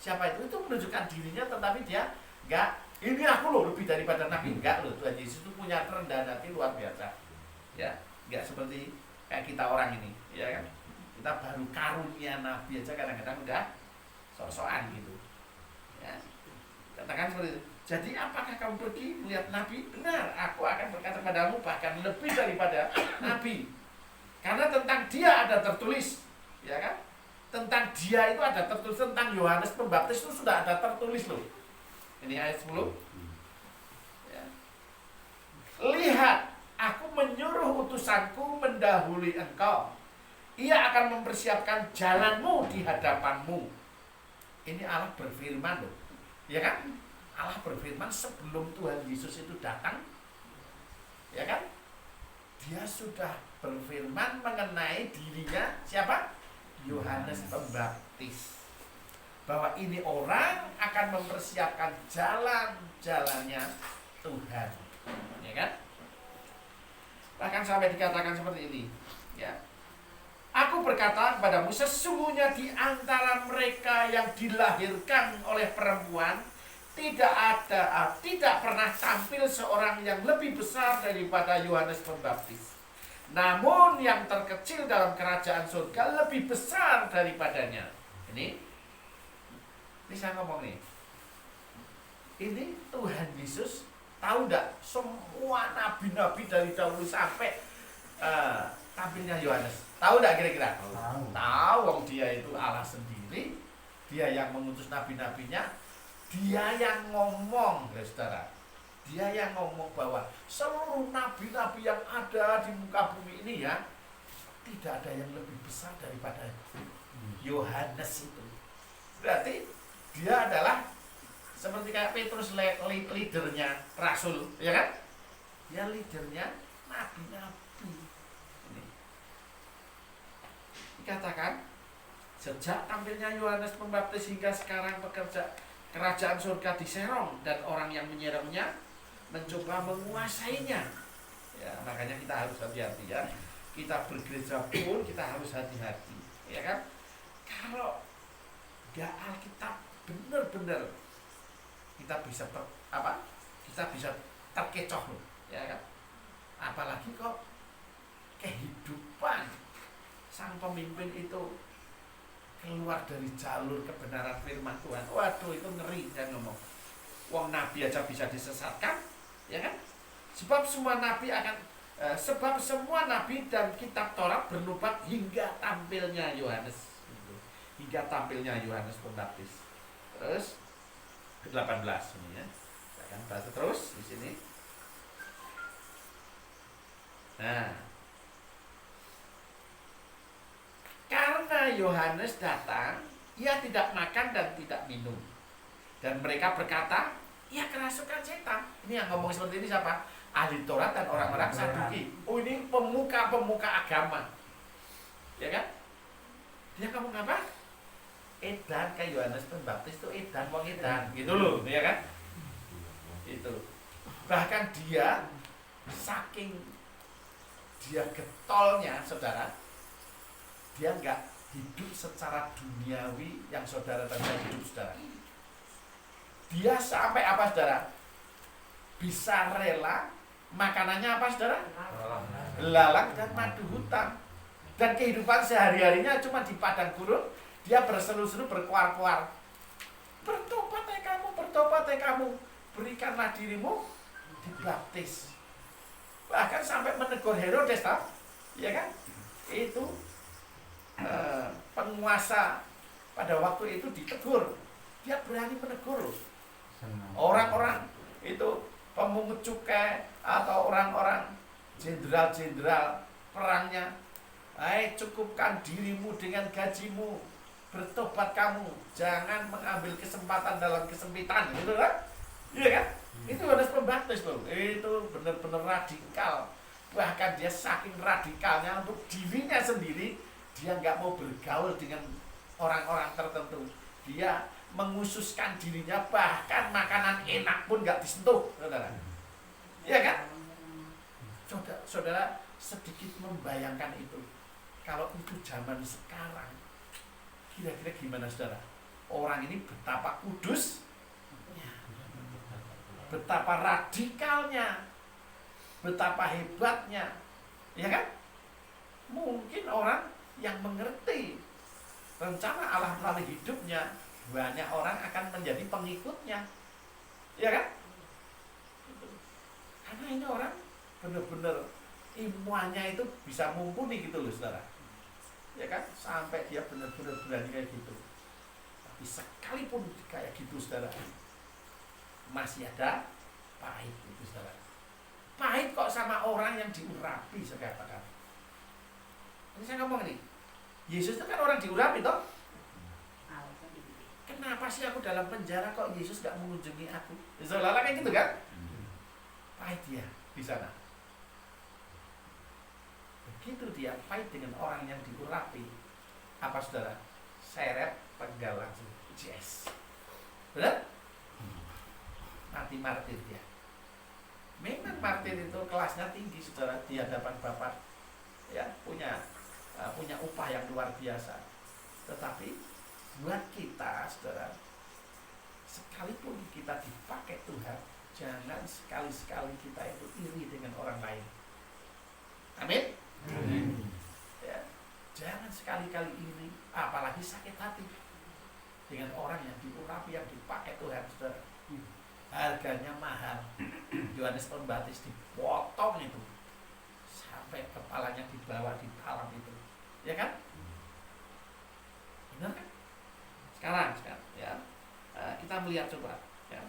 Siapa itu? Itu menunjukkan dirinya, tetapi dia enggak, ini aku loh lebih daripada nabi, enggak loh. Tuhan Yesus itu punya kerendahan hati luar biasa, ya, enggak seperti kayak kita orang ini, ya kan? Kita baru karunia nabi aja kadang-kadang udah sok-sokan gitu, ya. Katakan seperti itu. Jadi apakah kamu pergi melihat nabi? Benar, aku akan berkata padamu bahkan lebih daripada nabi. Karena tentang dia ada tertulis, ya kan? Tentang dia itu ada tertulis, tentang Yohanes Pembaptis itu sudah ada tertulis loh. Ini ayat 10. Ya. lihat, aku menyuruh utusanku mendahului engkau. Ia akan mempersiapkan jalanmu di hadapanmu. Ini Allah berfirman loh, ya kan? Allah berfirman sebelum Tuhan Yesus itu datang, ya kan? Dia sudah berfirman mengenai dirinya siapa? Yohanes Pembaptis. Bahwa ini orang akan mempersiapkan jalan-jalannya Tuhan, ya kan? Bahkan sampai dikatakan seperti ini, ya. Aku berkata kepadamu, sesungguhnya di antara mereka yang dilahirkan oleh perempuan tidak pernah tampil seorang yang lebih besar daripada Yohanes Pembaptis. Namun yang terkecil dalam kerajaan surga lebih besar daripadanya. Ini saya ngomong nih. Ini Tuhan Yesus tahu enggak semua nabi-nabi dari dahulu sampai tampilnya Yohanes? Tahu enggak kira-kira? Tahu, wong dia itu Allah sendiri. Dia yang mengutus nabi-nabinya. Dia yang ngomong, ya saudara. Dia yang ngomong bahwa seluruh nabi-nabi yang ada di muka bumi ini ya, tidak ada yang lebih besar daripada Yohanes itu. Berarti dia adalah seperti kayak Petrus, leadernya Rasul, ya kan? Dia leadernya nabi-nabi. Ini dikatakan sejak tampilnya Yohanes Pembaptis hingga sekarang kerajaan surga diserong dan orang yang menyerangnya mencoba menguasainya. Ya, makanya kita harus hati-hati ya. Kita bergereja pun kita harus hati-hati, ya kan? Kalau enggak Alkitab benar-benar kita bisa terkecoh loh, ya kan? Apalagi kok kehidupan sang pemimpin itu keluar dari jalur kebenaran firman Tuhan. Waduh, itu ngeri kan ngomong. Wong nabi aja bisa disesatkan, ya kan? Sebab semua nabi dan kitab Taurat bernubuat hingga tampilnya Yohanes. Hingga tampilnya Yohanes Pembaptis. Terus 18 ini ya. Saya akan baca terus di sini. Nah, karena Yohanes datang, ia tidak makan dan tidak minum. Dan mereka berkata, ia kerasukan setan. Ini yang ngomong seperti ini siapa? Ahli Taurat dan orang-orang Saduki. Oh, ini pemuka-pemuka agama. Ya kan? Dia ngomong apa? Edan kayak Yohanes Pembaptis itu edan, wong edan. Gitu loh, ya kan? Itu. Bahkan dia saking dia getolnya, saudara, dia enggak hidup secara duniawi yang saudara tadi hidup, saudara. Dia sampai apa, saudara? Bisa rela makanannya apa, saudara? Belalang dan madu hutan. Dan kehidupan sehari-harinya cuma di padang gurun. Dia berseru-seru, berkuar-kuar. Bertobat kamu, berikanlah dirimu dibaptis. Bahkan sampai menegur Herodes, ya kan? Itu penguasa pada waktu itu ditegur. Dia berani menegur orang-orang itu pemungut cukai atau orang-orang jenderal-jenderal perangnya. Cukupkan dirimu dengan gajimu, bertobat kamu, jangan mengambil kesempatan dalam kesempitan, gitu kan? Iya kan? Itu Yohanes Pembaptis loh. Itu benar-benar radikal. Bahkan dia saking radikalnya untuk dirinya sendiri. Dia nggak mau bergaul dengan orang-orang tertentu. Dia menghususkan dirinya, bahkan makanan enak pun nggak disentuh, saudara. Iya kan? Saudara sedikit membayangkan itu. Kalau itu zaman sekarang, kira-kira gimana, saudara? Orang ini betapa kudus, betapa radikalnya, betapa hebatnya, ya kan? Mungkin orang yang mengerti rencana Allah melalui hidupnya, banyak orang akan menjadi pengikutnya, ya kan? Karena ini orang benar-benar ilmuannya itu bisa mumpuni gitu loh, saudara, ya kan? Sampai dia benar-benar berani kayak gitu. Tapi sekalipun kayak gitu, saudara, masih ada pahit itu, saudara. pahit kok sama orang yang diurapi, saya katakan. Ini saya ngomong nih, Yesus itu kan orang diurapi toh. Kenapa sih aku dalam penjara kok Yesus gak mengunjungi aku? Seolah-olah kayak gitu kan? Pahit dia di sana. Begitu dia pahit dengan orang yang diurapi, apa saudara? Seret, penggal langsung, yes. Benar? Mati martir dia. Memang martir itu kelasnya tinggi, saudara, di hadapan Bapa, ya, punya upah yang luar biasa. Tetapi buat kita, saudara, sekalipun kita dipakai Tuhan, jangan sekali-sekali kita itu iri dengan orang lain. Amin. Ya, jangan sekali-kali iri, apalagi sakit hati dengan orang yang diurapi, yang dipakai Tuhan, saudara. Harganya mahal. Yohanes Pembaptis dipotong itu sampai kepalanya dibawa di dalam itu, ya kan? Benar kan? Sekarang ya, kita melihat coba ya,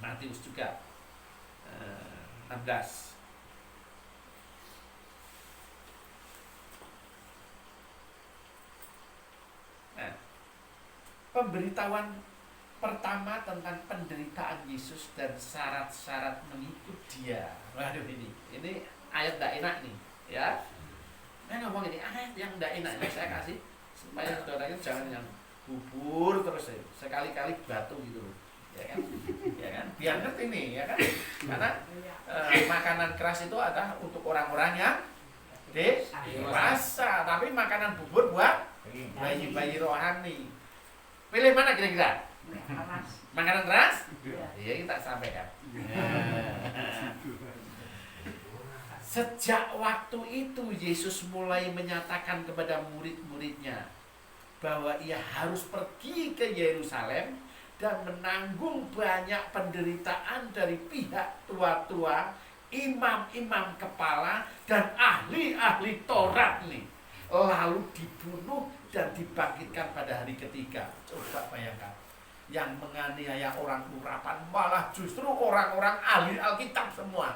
Matius juga 16. Nah, pemberitahuan pertama tentang penderitaan Yesus dan syarat-syarat mengikut Dia. Waduh, ini ayat tidak enak nih, ya. Saya ngomong ini ayat yang tidak enak, saya kasih supaya saudara itu jangan yang bubur terus ya, sekali-kali batu gitu, ya kan? Ya kan? Biar ngerti nih, ya kan? Karena makanan keras itu adalah untuk orang-orang yang dewasa, tapi makanan bubur buat bayi-bayi rohani. Pilih mana kira-kira? Makanan keras? Iya, kita sampaikan. Sejak waktu itu Yesus mulai menyatakan kepada murid-muridnya bahwa ia harus pergi ke Yerusalem dan menanggung banyak penderitaan dari pihak tua-tua, imam-imam kepala, dan ahli-ahli Taurat nih. Lalu dibunuh dan dibangkitkan pada hari ketiga. Coba bayangkan, yang menganiaya orang urapan malah justru orang-orang ahli Alkitab semua.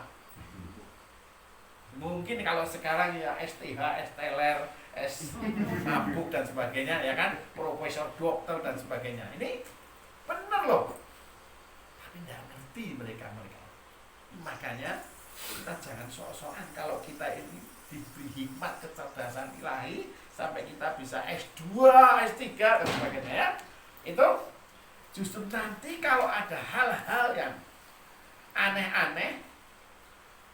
Mungkin kalau sekarang ya STH, STLR, S mabuk dan sebagainya, ya kan, profesor, dokter dan sebagainya. Ini benar loh, tapi tidak ngerti mereka. Makanya kita jangan sok-sokan kalau kita ini diberi hikmat kecerdasan ilahi sampai kita bisa S2, S3 dan sebagainya, ya. Itu justru nanti kalau ada hal-hal yang aneh-aneh,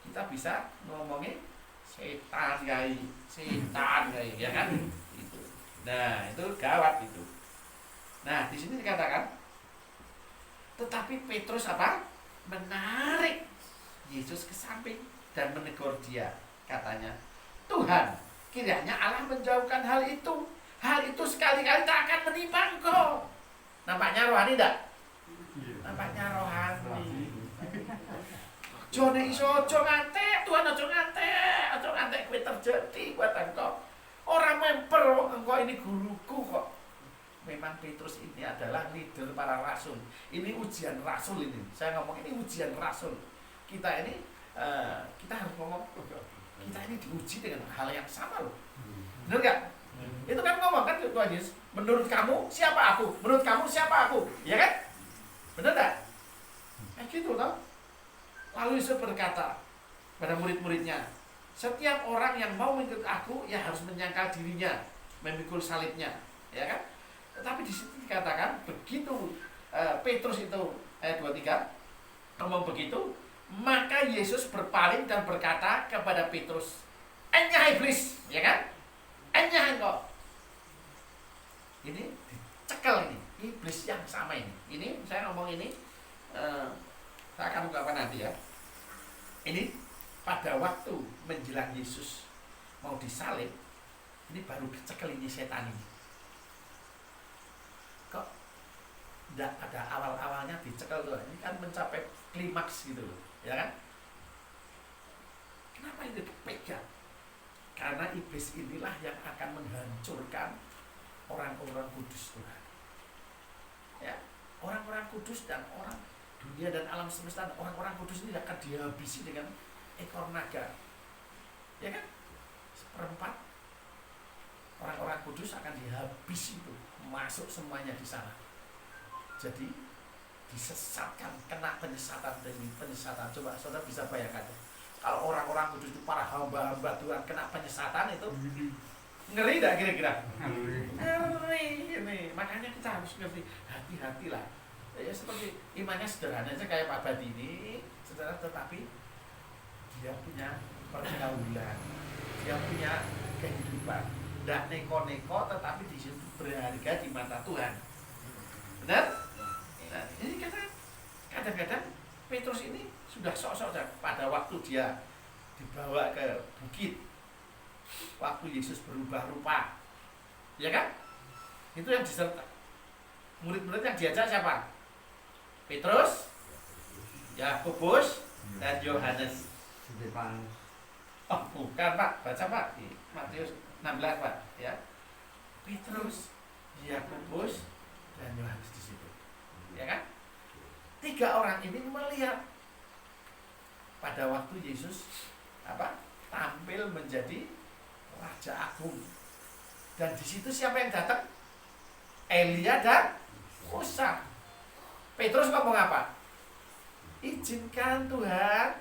kita bisa ngomongin setan gai, ya kan? Itu. Nah, itu gawat itu. Nah, di sini dikatakan, tetapi Petrus apa? Menarik Yesus ke samping dan menegur dia. Katanya, Tuhan, kiranya Allah menjauhkan hal itu. Hal itu sekali-kali tak akan menimpa engkau. Nampaknya rohani enggak? Nampaknya rohani. Jone iso aja ngantek, Tuhan aja ngantek kowe terjadi buat engkau. Orang memper engkau ini guruku kok. Memang Petrus ini adalah leader para rasul. Ini ujian rasul ini. Saya ngomong ini ujian rasul. Kita ini kita harus ngomong, kita ini diuji dengan hal yang sama loh. Benar enggak? Itu kan ngomong kan Tuhan Yesus, menurut kamu siapa aku? Menurut kamu siapa aku? Ya kan? Benar enggak? Kayak gitu toh. Lalu Yesus berkata pada murid-muridnya, setiap orang yang mau mengikut aku, ya harus menyangkal dirinya, memikul salibnya, ya kan? Tetapi di situ dikatakan begitu Petrus itu ayat 23 ngomong begitu, maka Yesus berpaling dan berkata kepada Petrus, "Enyah iblis," ya kan? "Enyah engkau." Ini dicekel ini, iblis yang sama ini. Ini saya ngomong ini. Saya akan ungkapkan nanti ya. Ini pada waktu menjelang Yesus mau disalib, ini baru dicekel ini setan ini. Kok tidak pada awal-awalnya dicekel tuh? Ini kan mencapai klimaks gitu loh, ya kan? Kenapa ini dipegang? Karena iblis inilah yang akan menghancurkan orang-orang kudus Tuhan. Ya, orang-orang kudus dan orang dunia dan alam semesta, orang-orang kudus ini akan dihabisi dengan ekor naga. Ya kan? Seperempat orang-orang kudus akan dihabis itu, masuk semuanya di sana. Jadi disesatkan, kena penyesatan demi penyesatan. Coba saudara bisa bayangkan, kalau orang-orang kudus itu para hamba-hamba Tuhan kena penyesatan itu ngeri tidak kira-kira? Ngeri ini. Makanya kita harus ngerti, hati-hatilah. Ya seperti imannya sederhana aja kayak Pak Badi ini, saudara, tetapi dia punya pergaulan, dia punya kehidupan. Tidak neko-neko, tetapi di situ berharga di mata Tuhan. Benar? Nah, ini kadang-kadang Petrus ini sudah sok-sok pada waktu dia dibawa ke bukit, waktu Yesus berubah rupa, ya kan? Itu yang disertai murid-murid yang diajak siapa? Petrus, Yakobus, dan Yohanes. Oh, bukan Pak, baca Pak di Matius 16 Pak, ya. Petrus, Yakobus, dan Yohanes di situ, ya kan? 3 orang ini melihat pada waktu Yesus tampil menjadi Raja Agung. Dan di situ siapa yang datang? Elia dan Musa. Petrus ngomong apa? Izinkan Tuhan,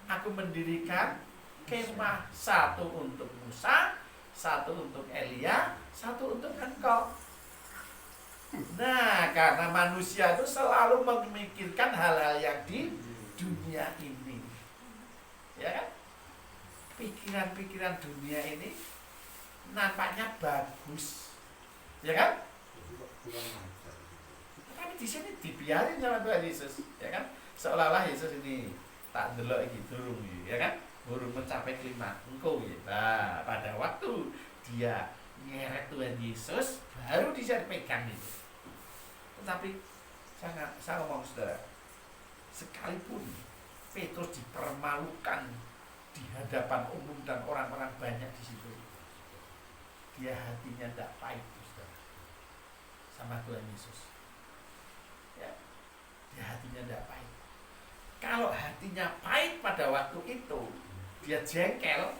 aku mendirikan kemah, 1 untuk Musa, 1 untuk Elia, 1 untuk engkau. Nah, karena manusia itu selalu memikirkan hal-hal yang di dunia ini, ya kan? Pikiran-pikiran dunia ini nampaknya bagus, ya kan? Tapi di sini dibiarin sama Tuhan Yesus, ya kan? Seolah-olah Yesus ini tak delok iki durung, ya kan? Burung mencapai klimaks engkau, ya. Nah, pada waktu dia nyeret Tuhan Yesus, baru bisa dipegang itu. Tetapi saya ngomong saudara, sekalipun Petrus dipermalukan di hadapan umum dan orang-orang banyak di situ, dia hatinya tidak pahit, saudara, sama Tuhan Yesus. Ya, dia hatinya tidak pahit. Kalau hatinya pahit pada waktu itu, dia jengkel.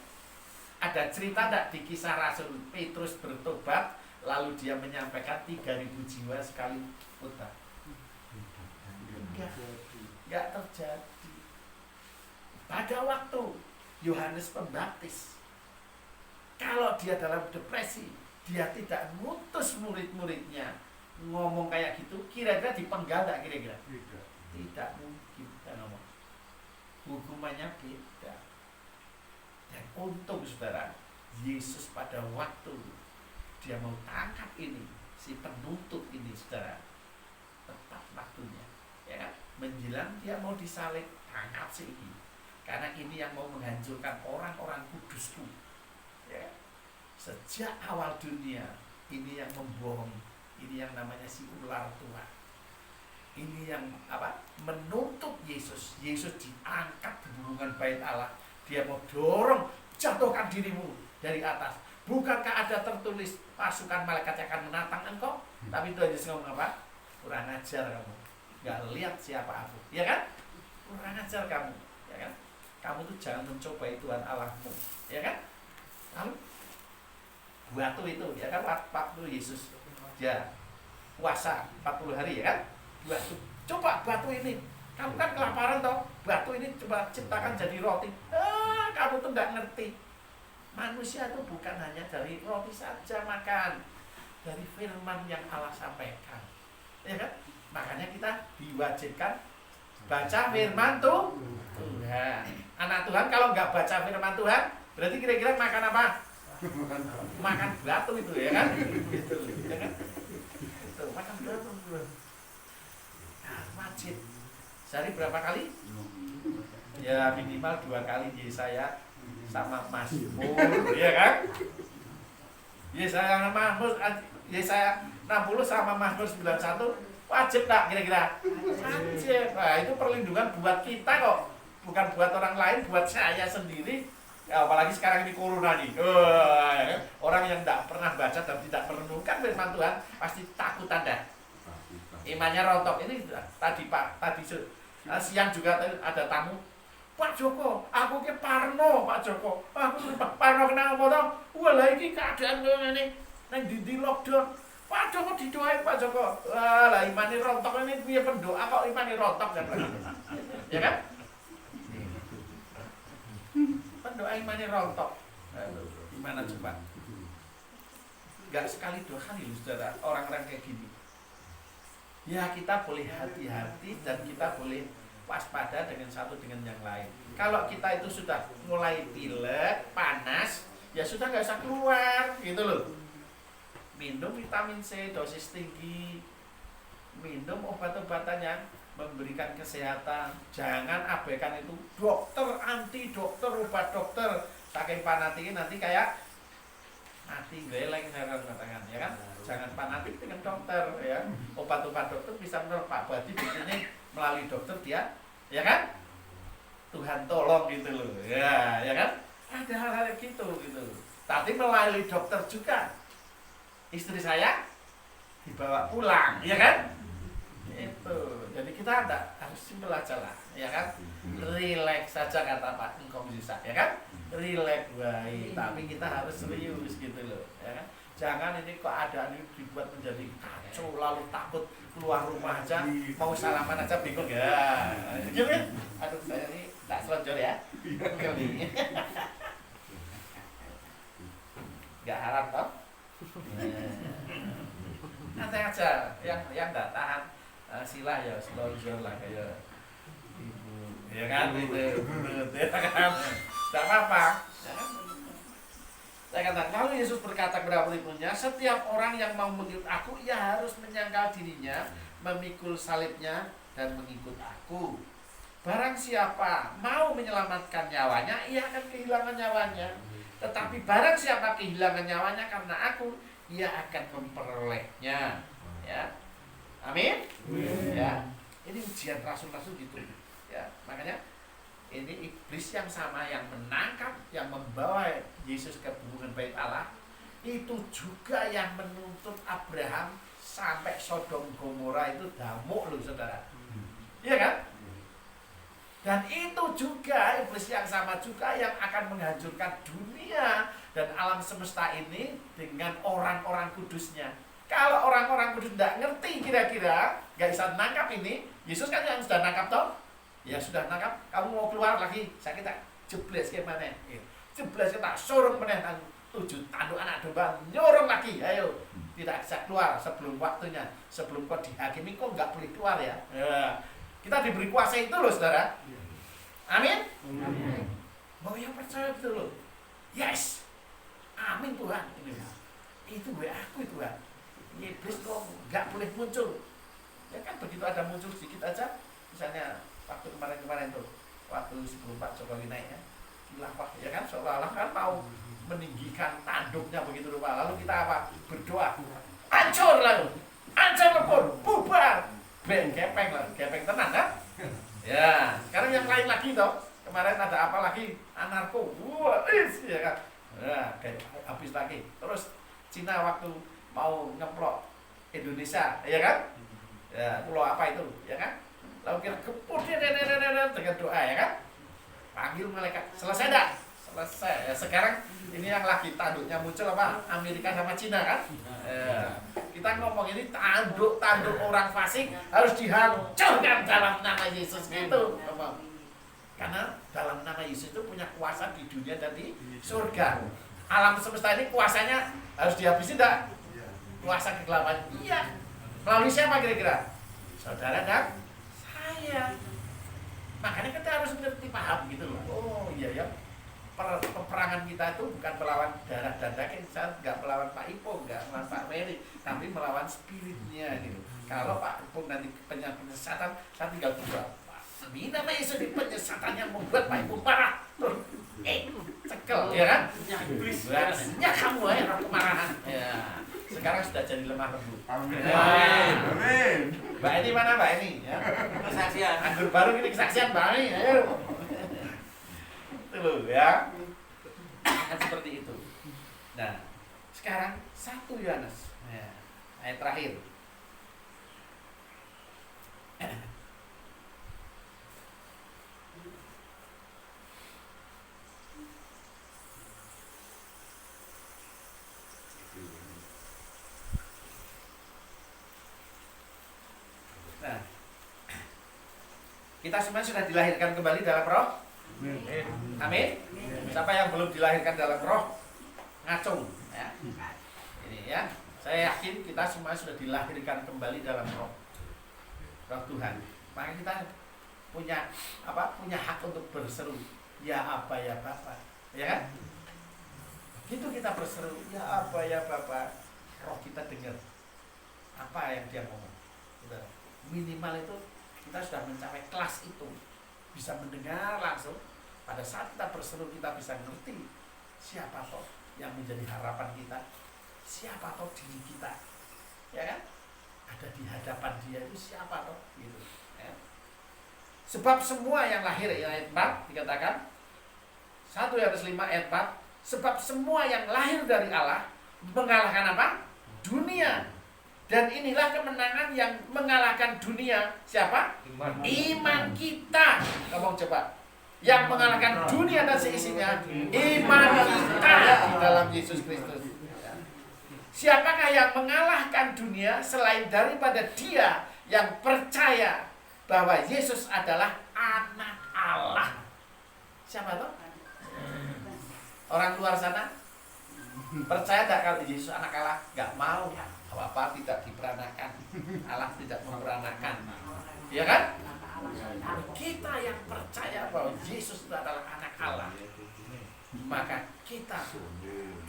Ada cerita tidak di Kisah Rasul, Petrus bertobat, lalu dia menyampaikan 3.000 jiwa sekali khotbah. Enggak terjadi. Pada waktu Yohanes Pembaptis, kalau dia dalam depresi, dia tidak ngutus murid-muridnya ngomong kayak gitu, kira-kira dipenggal tak kira-kira? Tidak mungkin kita ngomong. Hukumannya beda. Dan untung saudara, Yesus pada waktu dia mau tangkap ini, si penuntut ini saudara, tepat waktunya, ya kan? Menjelang dia mau disalib, tangkap si ini, karena ini yang mau menghancurkan orang-orang kudusku, ya. Sejak awal dunia ini yang membohongi, ini yang namanya si ular tua, ini yang menuntut Yesus. Yesus diangkat di hubungan bait Allah, dia mau dorong, jatuhkan dirimu dari atas. Bukankah ada tertulis pasukan malaikat yang akan menantang engkau? Tapi Tuhan Yesus ngomong apa? Kurang ajar kamu, gak lihat siapa aku, ya kan? Kurang ajar kamu, ya kan? Kamu tuh jangan mencobai Tuhan Allahmu, ya kan? Lalu batu itu, ya kan? Waktu Yesus dia puasa 40 hari, ya kan? Coba batu ini, kamu kan kelaparan toh, batu ini coba ciptakan jadi roti. Kamu tuh gak ngerti. Manusia itu bukan hanya dari roti saja makan, dari firman yang Allah sampaikan, ya kan? Makanya kita diwajibkan baca firman Tuhan. Anak Tuhan kalau nggak baca firman Tuhan, berarti kira-kira makan apa? Makan batu itu, ya kan? Gitu, ya kan? Itu makan batu. Nah, wajib. Sehari berapa kali? Ya minimal 2 kali Yesaya sama Mazmur, ya kan? Yesaya 60 sama Mazmur 91 wajib tak kira-kira? Wajib. Nah, itu perlindungan buat kita kok, bukan buat orang lain, buat saya sendiri. Ya, apalagi sekarang ini corona nih. Ya kan? Orang yang tidak pernah baca dan tidak merenungkan firman Tuhan pasti takut Anda. Imannya rontok. Ini tadi siang juga ada tamu. Pak Joko, aku ki parno Pak Joko. Aku parno kenapa to? Wah, lha iki keadaan ngene nang ndi lockdown. Pak Joko didoain Pak Joko. Wah, lah imane rontok ini piye pendoa kok imane rontok kan. Ya kan? Pendoa imane rontok. Gimana coba? Enggak sekali 2 kali loh saudara, orang-orang kayak gini. Ya kita boleh hati-hati dan kita boleh waspada dengan satu dengan yang lain. Kalau kita itu sudah mulai pilek, panas, ya sudah nggak usah keluar, gitu loh. Minum vitamin C dosis tinggi, minum obat-obatan yang memberikan kesehatan. Jangan abaikan itu dokter, anti dokter, obat dokter. Saking fanatiknya nanti kayak mati geleng saya katakan, ya kan? Jangan fanatik dengan dokter, ya. Obat-obat dokter bisa menurut Pak Badi begini melalui dokter dia, ya kan? Tuhan tolong gitu loh, ya kan? Ada hal-hal gitu. Tapi melalui dokter juga, istri saya dibawa pulang, ya kan? Itu, jadi kita harus simpel aja lah, ya kan? Relax saja kata Pak Engkong bisa, ya kan? Relax baik, tapi kita harus serius gitu loh, ya kan? Jangan ini keadaan ini dibuat menjadi kacau, lalu takut keluar rumah aja, mau salaman aja bingung ya. Gitu ya? Aduh, saya ini tak selonjor ya. Gak harap toh? Nanti aja yang nggak tahan sila ya selonjor lah kayak ibu, ya kan? Itu, ya kan? Gak apa-apa. Ya kan? Saya katakan, lalu Yesus berkata kepada murid-muridnya, setiap orang yang mau mengikut aku, ia harus menyangkal dirinya, memikul salibnya, dan mengikut aku. Barang siapa mau menyelamatkan nyawanya, ia akan kehilangan nyawanya. Tetapi barang siapa kehilangan nyawanya karena aku, ia akan memperolehnya. Ya, amin. Ya, ini ujian rasul-rasul gitu. Ya, makanya ini iblis yang sama yang menangkap, yang membawa Yesus ke hubungan bait Allah, itu juga yang menuntut Abraham sampai Sodom Gomora itu damuk loh saudara. Iya kan? Dan itu juga iblis yang sama juga yang akan menghancurkan dunia dan alam semesta ini dengan orang-orang kudusnya. Kalau orang-orang kudus tidak ngerti kira-kira, gak bisa nangkap ini, Yesus kan yang sudah nangkap toh? Ya sudah nangkap, kamu mau keluar lagi, saya kita jebles ke mana? Jebles kita sorong meneh 7 tanduk anak domba, nyorong lagi, ayo. Tidak bisa keluar sebelum waktunya, sebelum kau dihakimi kau nggak boleh keluar ya. Kita diberi kuasa itu loh saudara. Amin. Mau yang percaya gitu loh. Yes. Amin Tuhan. Itu gue aku Tuhan. Iblis kok nggak boleh muncul. Ya kan begitu ada muncul sedikit aja, misalnya waktu kemarin tuh, waktu sebelum Pak Jokowi naik ya, khilafah ya kan, seolah-olah kan mau meninggikan tanduknya begitu rupa. Lalu kita apa? Berdoa, hancur lalu, hancur lebur, bubar, gepeng lah, gepeng tenan kan? Ya, sekarang yang lain lagi toh, kemarin ada apa lagi? Anarko, wah, ya kan? Ya, habis lagi. Terus Cina waktu mau ngeplok Indonesia, ya kan? Ya, pulau apa itu, ya kan? Lalu kira kepur dia dengan doa ya kan, panggil malaikat, selesai dah, selesai. Ya, sekarang ini yang lagi tanduknya muncul apa? Amerika sama Cina kan? Kita ngomong ini tanduk orang fasik harus dihancurkan dalam nama Yesus gitu. Karena dalam nama Yesus itu punya kuasa di dunia dan di surga. Alam semesta ini kuasanya harus dihabisi enggak? Kuasa kegelapan. Iya. Melalui siapa kira-kira? Saudara dan saya. Makanya kita harus ngerti paham gitu loh. Oh iya ya. Peperangan kita itu bukan melawan darah dan daging, saya nggak melawan Pak Ipo, nggak melawan Pak Mary, tapi melawan spiritnya gitu. Kalau Pak Ipo nanti penyesatan, saya tinggal berdoa. Demi nama Yesus ini penyesatan yang membuat Pak Ipo marah. Cekel, ya kan? Ya kamu ya roh kemarahan. Ya. Sekarang sudah jadi lemah lembut. Amin. Mbak ini mana Mbak ini? Ya. Kesaksian. Anggur baru ini kesaksian Mbak ini. Ayo. Itu loh ya. Kan seperti itu. Nah, sekarang 1 Yohanes. Ya. Ayat terakhir. Kita semua sudah dilahirkan kembali dalam roh. Amin. Siapa yang belum dilahirkan dalam roh? Ngacung. Ya. Ini ya. Saya yakin kita semua sudah dilahirkan kembali dalam roh. Roh Tuhan. Maka kita punya apa? Punya hak untuk berseru. Ya apa ya Bapak. Ya kan? Begitu kita berseru, ya apa ya Bapak. Roh kita dengar apa yang dia ngomong. Minimal itu kita sudah mencapai kelas itu, bisa mendengar langsung. Pada saat kita berseru kita bisa ngerti siapa toh yang menjadi harapan kita, siapa toh diri kita, ya kan? Ada di hadapan dia itu siapa toh gitu. Ya. Sebab semua yang lahir, ayat 4 dikatakan 1 Yohanes 5 ayat 4, sebab semua yang lahir dari Allah mengalahkan apa? Dunia. Dan inilah kemenangan yang mengalahkan dunia. Siapa? Iman kita. Ngomong coba. Yang mengalahkan dunia dan seisinya, iman kita di dalam Yesus Kristus. Siapakah yang mengalahkan dunia selain daripada dia yang percaya bahwa Yesus adalah anak Allah? Siapa tuh? Orang luar sana percaya tak kalau Yesus anak Allah? Gak mau. Apa tidak diperanakan, Allah tidak memperanakan, ya kan? Kita yang percaya bahwa Yesus itu adalah anak Allah, maka kita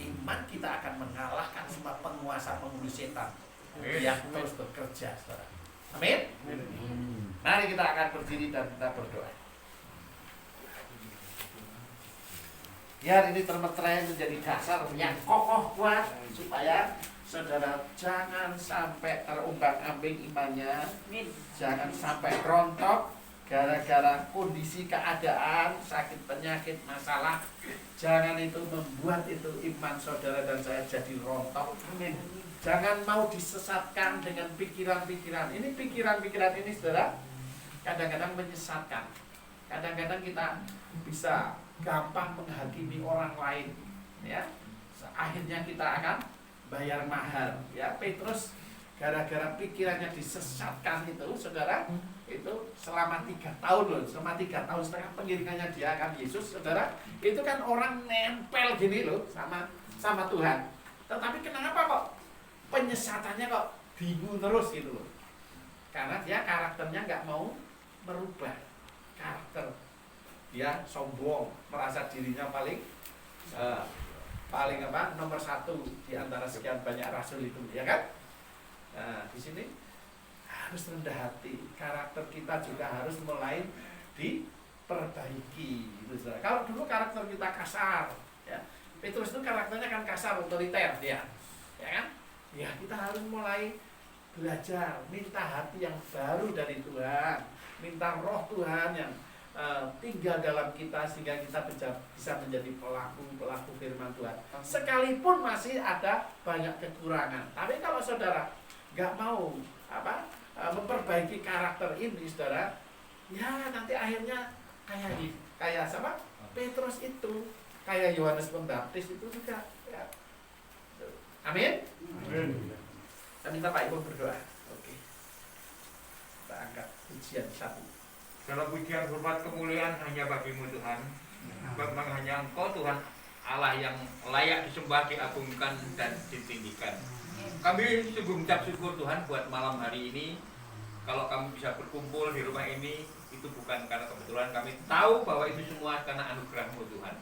iman kita akan mengalahkan semua penguasa penghulu setan yang terus bekerja, saudara. Amin. Mari kita akan berdiri dan kita berdoa. Biar ini termeterai menjadi dasar yang kokoh kuat supaya saudara jangan sampai terumbang-ambing imannya, jangan sampai rontok gara-gara kondisi keadaan, sakit penyakit, masalah. Jangan itu membuat itu iman saudara dan saya jadi rontok. Amin. Jangan mau disesatkan dengan pikiran-pikiran. Ini pikiran-pikiran ini saudara kadang-kadang menyesatkan. Kadang-kadang kita bisa gampang menghakimi orang lain, ya. Akhirnya kita akan bayar mahal, ya. Petrus gara-gara pikirannya disesatkan itu, saudara, itu selama 3 tahun loh, selama 3 tahun setengah pengiringannya dia akan Yesus, saudara, itu kan orang nempel gini loh sama Tuhan. Tetapi kenapa kok penyesatannya kok bingung terus gitu loh? Karena dia karakternya nggak mau merubah karakter. Dia sombong, merasa dirinya paling nomor 1 di antara sekian banyak rasul itu, ya kan? Nah, di sini harus rendah hati. Karakter kita juga harus mulai diperbaiki. Gitu, saudara. Kalau dulu karakter kita kasar, ya. Petrus itu karakternya kan kasar, otoriter, dia, ya kan? Ya, kita harus mulai belajar, minta hati yang baru dari Tuhan, minta roh Tuhan yang tinggal dalam kita sehingga kita bisa menjadi pelaku firman Tuhan. Sekalipun masih ada banyak kekurangan, tapi kalau saudara nggak mau memperbaiki karakter ini, saudara, ya nanti akhirnya kayak siapa? Petrus itu, kayak Yohanes Pembaptis itu juga. Ya. Amin. Saya minta Pak Ibu berdoa. Oke. Kita angkat pujian 1. Segala pujian, hormat, kemuliaan hanya bagimu Tuhan. Memang hanya Engkau Tuhan Allah yang layak disembah, diagungkan dan ditinggikan. Kami sungguh mengucap syukur Tuhan buat malam hari ini. Kalau kami bisa berkumpul di rumah ini, itu bukan karena kebetulan, kami tahu bahwa itu semua karena anugerah-Mu Tuhan.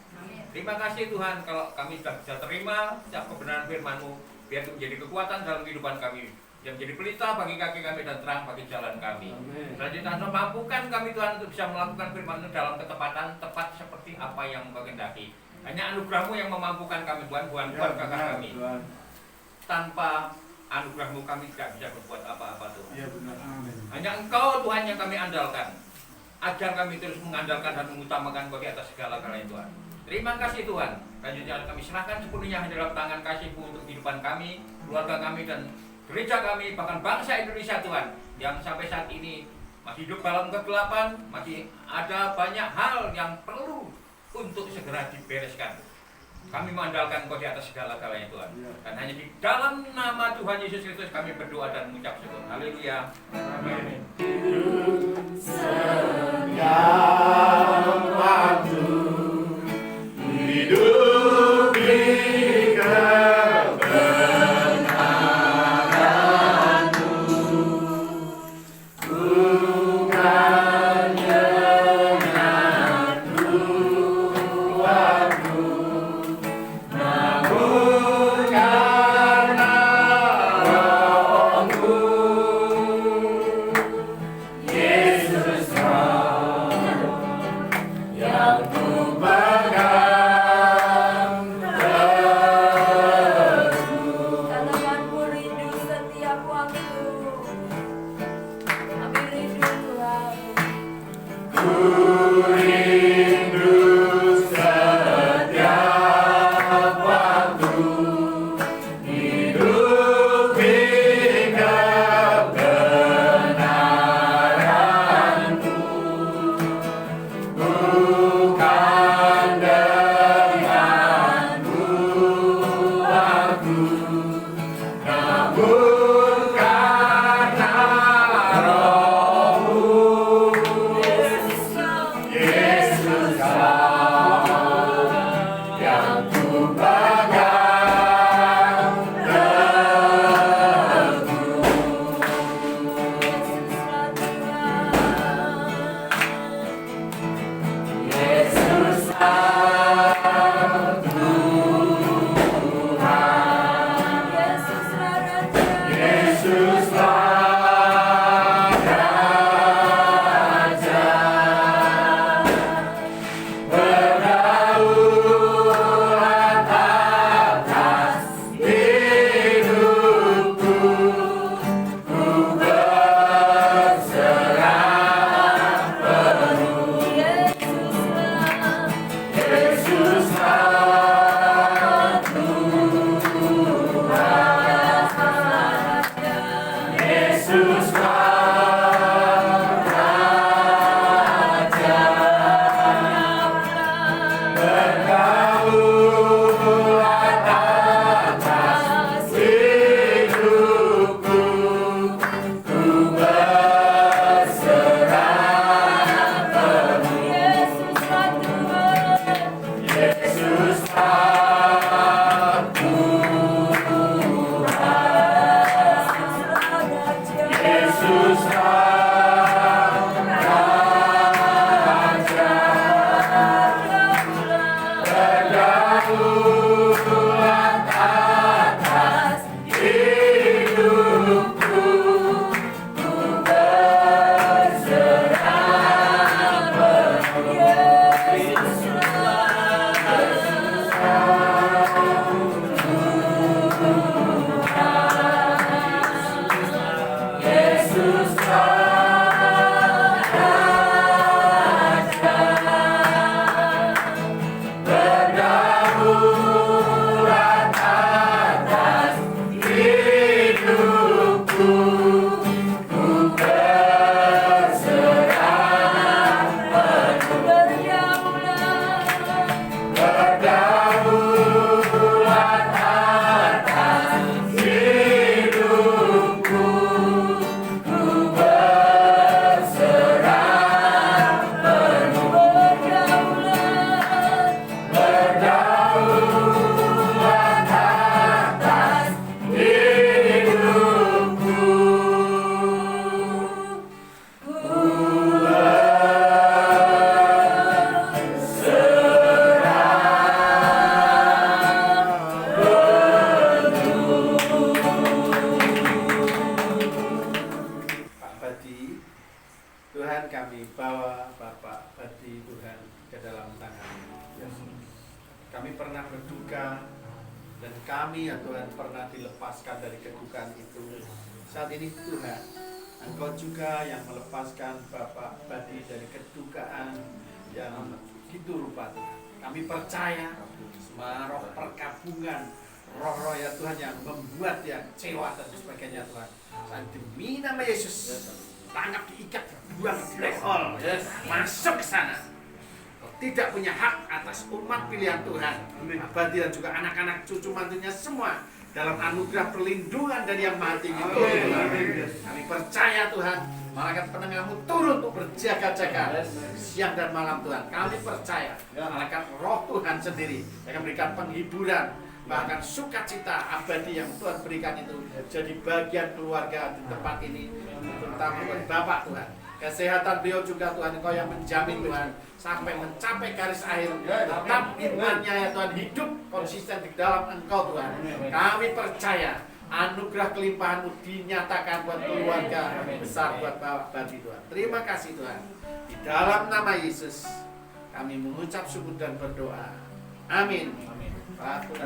Terima kasih Tuhan kalau kami sudah bisa terima setiap kebenaran firman-Mu, biar itu menjadi kekuatan dalam kehidupan kami, yang menjadi pelita bagi kaki kami dan terang bagi jalan kami. Selanjutnya mampukan kami Tuhan untuk bisa melakukan firman-Mu dalam ketepatan, tepat seperti apa yang Engkau kehendaki. Hanya anugerah-Mu yang memampukan kami Tuhan, bukan kakak kami. Tanpa anugerah-Mu kami tidak bisa berbuat apa-apa Tuhan. Ya, benar. Hanya Engkau Tuhan yang kami andalkan. Ajar kami terus mengandalkan dan mengutamakan Kau di atas segala-galanya Tuhan. Terima kasih Tuhan. Selanjutnya kami serahkan sepenuhnya dalam tangan kasih-Mu untuk kehidupan kami, keluarga kami dan gereja kami, bahkan bangsa Indonesia Tuhan, yang sampai saat ini masih hidup dalam kegelapan, masih ada banyak hal yang perlu untuk segera dibereskan. Kami mengandalkan Kau di atas segala-galanya Tuhan. Dan hanya di dalam nama Tuhan Yesus Kristus kami berdoa dan mengucap syukur. Haleluya. Amin. kami ya Tuhan pernah dilepaskan dari kedukaan itu. Saat ini Tuhan, Engkau juga yang melepaskan Bapak Badi dari kedukaan yang gitu rupa Tuhan. Kami percaya semua roh perkabungan, roh-roh ya Tuhan yang membuat yang kecewa dan sebagainya Tuhan. Dan demi nama Yesus, tangkap diikat, buang ke black hole, masuk ke sana. Tidak punya hak atas umat pilihan Tuhan, Abadi dan juga anak-anak cucu mantunya semua dalam anugerah perlindungan dari Yang Maha Tinggi. Kami percaya Tuhan, malaikat penengahmu turun untuk berjaga-jaga siang dan malam Tuhan. Kami percaya malaikat Roh Tuhan sendiri akan memberikan penghiburan, bahkan sukacita abadi yang Tuhan berikan itu jadi bagian keluarga di tempat ini, terutama Bapak Tuhan. Kesehatan beliau juga Tuhan, Engkau yang menjamin Tuhan sampai mencapai garis akhir. Tetap imannya ya Tuhan, hidup konsisten di dalam Engkau Tuhan. Kami percaya anugerah kelimpahan-Mu dinyatakan buat keluarga besar, buat Bapak Badi Tuhan. Terima kasih Tuhan. Di dalam nama Yesus kami mengucap syukur dan berdoa. Amin.